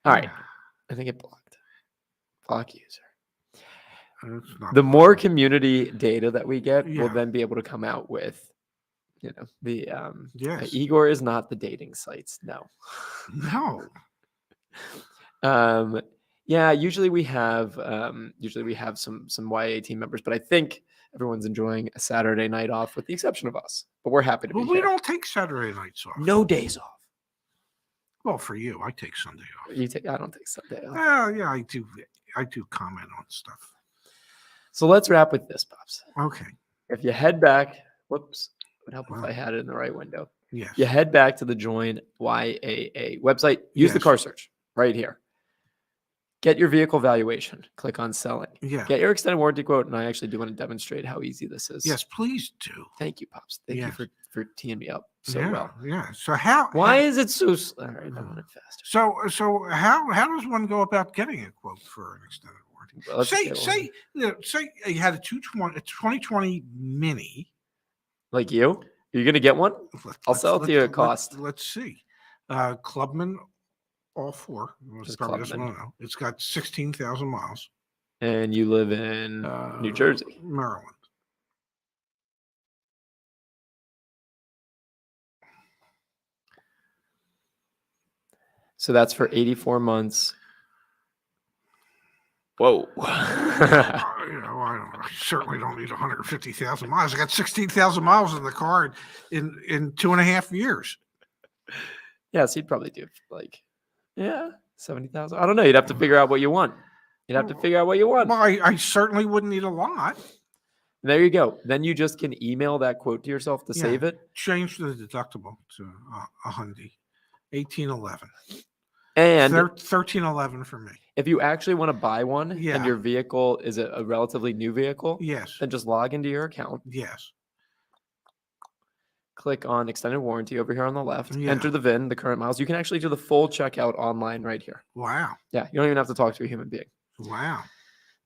All right. I think it blocked. Block user. The more community data that we get, we'll then be able to come out with, the Igor is not the dating sites. No. Yeah, usually we have some YA team members, but I think everyone's enjoying a Saturday night off with the exception of us. But we're happy to be here. We don't take Saturday nights off. No days off. Well, for you, I take Sunday off. I don't take Sunday off. Yeah, I do comment on stuff. So let's wrap with this, Pops. Okay. If you head back, whoops, it would help if I had it in the right window. Yes. You head back to the Join YAA website, use the car search right here. Get your vehicle valuation. Click on selling. Yeah. Get your extended warranty quote. And I actually do want to demonstrate how easy this is. Yes, please do. Thank you, Pops. Thank you for teeing me up so well. Yeah. So why is it so slow? All right, I want it faster. So how does one go about getting a quote for an extended warranty? Well, say you had a 2020 Mini. Like you? You're gonna get one? I'll sell it to you at cost. Let's see. Clubman. All four. It's got 16,000 miles. And you live in New Jersey. Maryland. So that's for 84 months. Whoa. I I certainly don't need 150,000 miles. I got 16,000 miles in the car in 2.5 years. Yeah, so you'd probably do 70,000. I don't know. You'd have to figure out what you want. Well, I certainly wouldn't need a lot. There you go. Then you just can email that quote to yourself to save it. Change the deductible to a Hyundai, 1811, and 1311 for me. If you actually want to buy one, and your vehicle is a relatively new vehicle, then just log into your account. Yes. Click on extended warranty over here on the left. Enter the VIN, the current miles. You can actually do the full checkout online right here. Wow. Yeah, you don't even have to talk to a human being. Wow.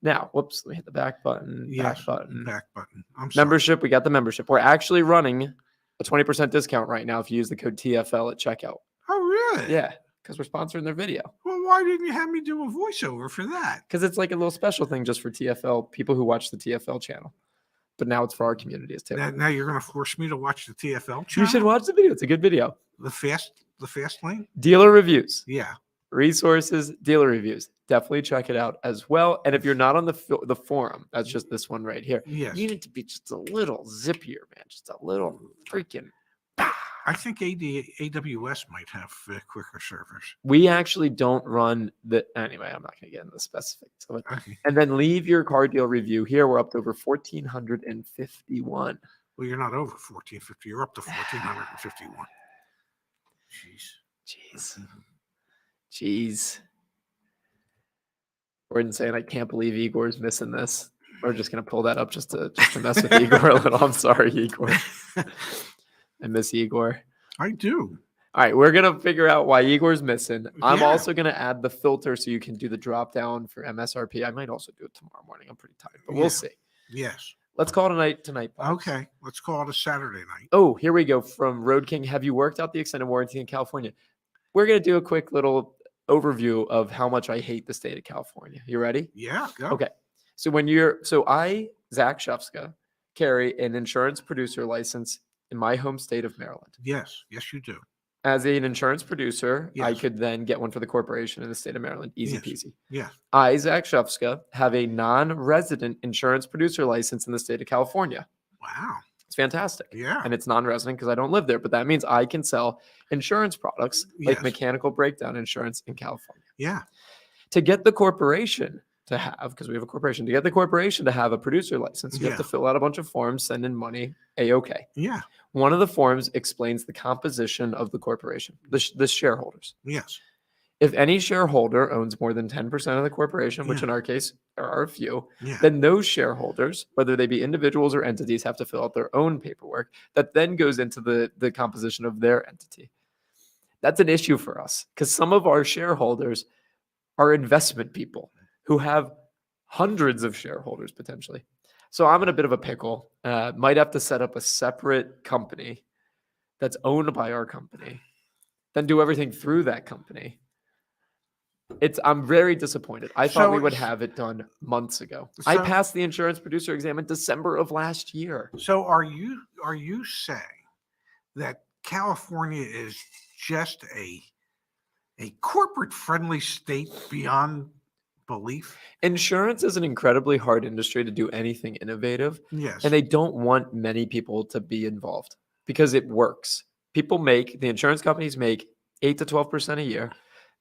Now, whoops, let me hit the back button. Yes, back button. Back button. I'm sorry. Membership, we got the membership. We're actually running a 20% discount right now if you use the code TFL at checkout. Oh, really? Yeah, because we're sponsoring their video. Well, why didn't you have me do a voiceover for that? Because it's like a little special thing just for TFL, people who watch the TFL channel. But now it's for our community as too. Now you're going to force me to watch the TFL channel? You should watch the video. It's a good video. The fast lane? Dealer reviews. Yeah. Resources, dealer reviews. Definitely check it out as well. And if you're not on the forum, that's just this one right here. Yes. You need to be just a little zippier, man. Just a little freaking. I think AWS might have quicker servers. We actually don't run the. Anyway, I'm not going to get into the specifics of it. Okay. And then leave your car deal review. Here we're up to over 1,451. Well, you're not over 1,450. You're up to 1,451. Jeez. Gordon saying, I can't believe Igor's missing this. We're just going to pull that up just to mess with Igor a little. I'm sorry, Igor. I miss Igor. I do. All right, we're going to figure out why Igor's missing. I'm also going to add the filter so you can do the drop down for MSRP. I might also do it tomorrow morning. I'm pretty tired, but we'll see. Yes. Let's call it tonight. Okay, let's call it a Saturday night. Oh, here we go from Road King. Have you worked out the extended warranty in California? We're going to do a quick little overview of how much I hate the state of California. You ready? Yeah, go. Okay. So I, Zach Shufska, carry an insurance producer license in my home state of Maryland. Yes, you do. As an insurance producer, I could then get one for the corporation in the state of Maryland. Easy peasy. Yeah. I, Zach Shufska, have a non-resident insurance producer license in the state of California. Wow. It's fantastic. Yeah. And it's non-resident because I don't live there, but that means I can sell insurance products like mechanical breakdown insurance in California. Yeah. To get the corporation to have, because we have a corporation, to get the corporation to have a producer license, you have to fill out a bunch of forms, send in money, A-OK. Yeah. One of the forms explains the composition of the corporation, the shareholders. Yes. If any shareholder owns more than 10% of the corporation, which in our case there are a few, then those shareholders, whether they be individuals or entities, have to fill out their own paperwork that then goes into the composition of their entity. That's an issue for us because some of our shareholders are investment people who have hundreds of shareholders potentially. So I'm in a bit of a pickle. Might have to set up a separate company that's owned by our company, then do everything through that company. I'm very disappointed. I thought we would have it done months ago. I passed the insurance producer exam in December of last year. So are you saying that California is just a corporate friendly state beyond belief? Insurance is an incredibly hard industry to do anything innovative. Yes. And they don't want many people to be involved because it works. The insurance companies make 8 to 12% a year.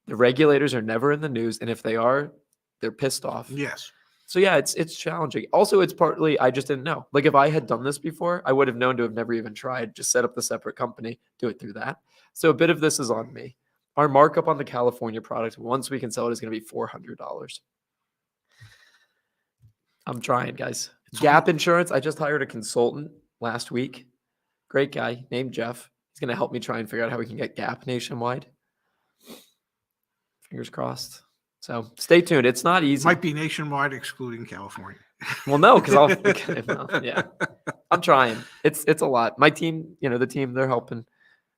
The regulators are never in the news. And if they are, they're pissed off. Yes. So yeah, it's challenging. Also, it's partly, I just didn't know. Like if I had done this before, I would have known to have never even tried. Just set up the separate company, do it through that. So a bit of this is on me. Our markup on the California product, once we can sell it, is going to be $400. I'm trying, guys. Gap Insurance, I just hired a consultant last week. Great guy named Jeff. He's going to help me try and figure out how we can get Gap nationwide. Fingers crossed. So stay tuned. It's not easy. Might be nationwide, excluding California. Well, no, because I'm trying. It's a lot. My team, the team, they're helping.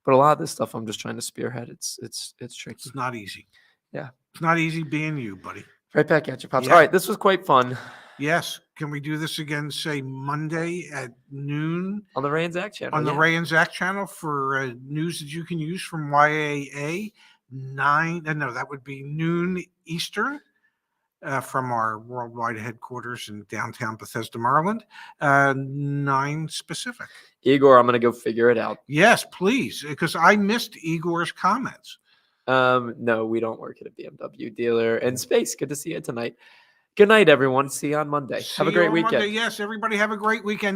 But a lot of this stuff I'm just trying to spearhead. It's tricky. It's not easy. Yeah. It's not easy being you, buddy. Right back at you, Pops. Yeah. All right. This was quite fun. Yes. Can we do this again, say Monday at noon? On the Ray and Zach channel. On the Ray and Zach channel for news that you can use from YAA. That would be noon Eastern. from our worldwide headquarters in downtown Bethesda, Maryland. 9 specific. Igor, I'm going to go figure it out. Yes, please, because I missed Igor's comments. No, we don't work at a BMW dealer. And Space, good to see you tonight. Good night, everyone. See you on Monday. Have a great weekend. Monday. Yes, everybody have a great weekend.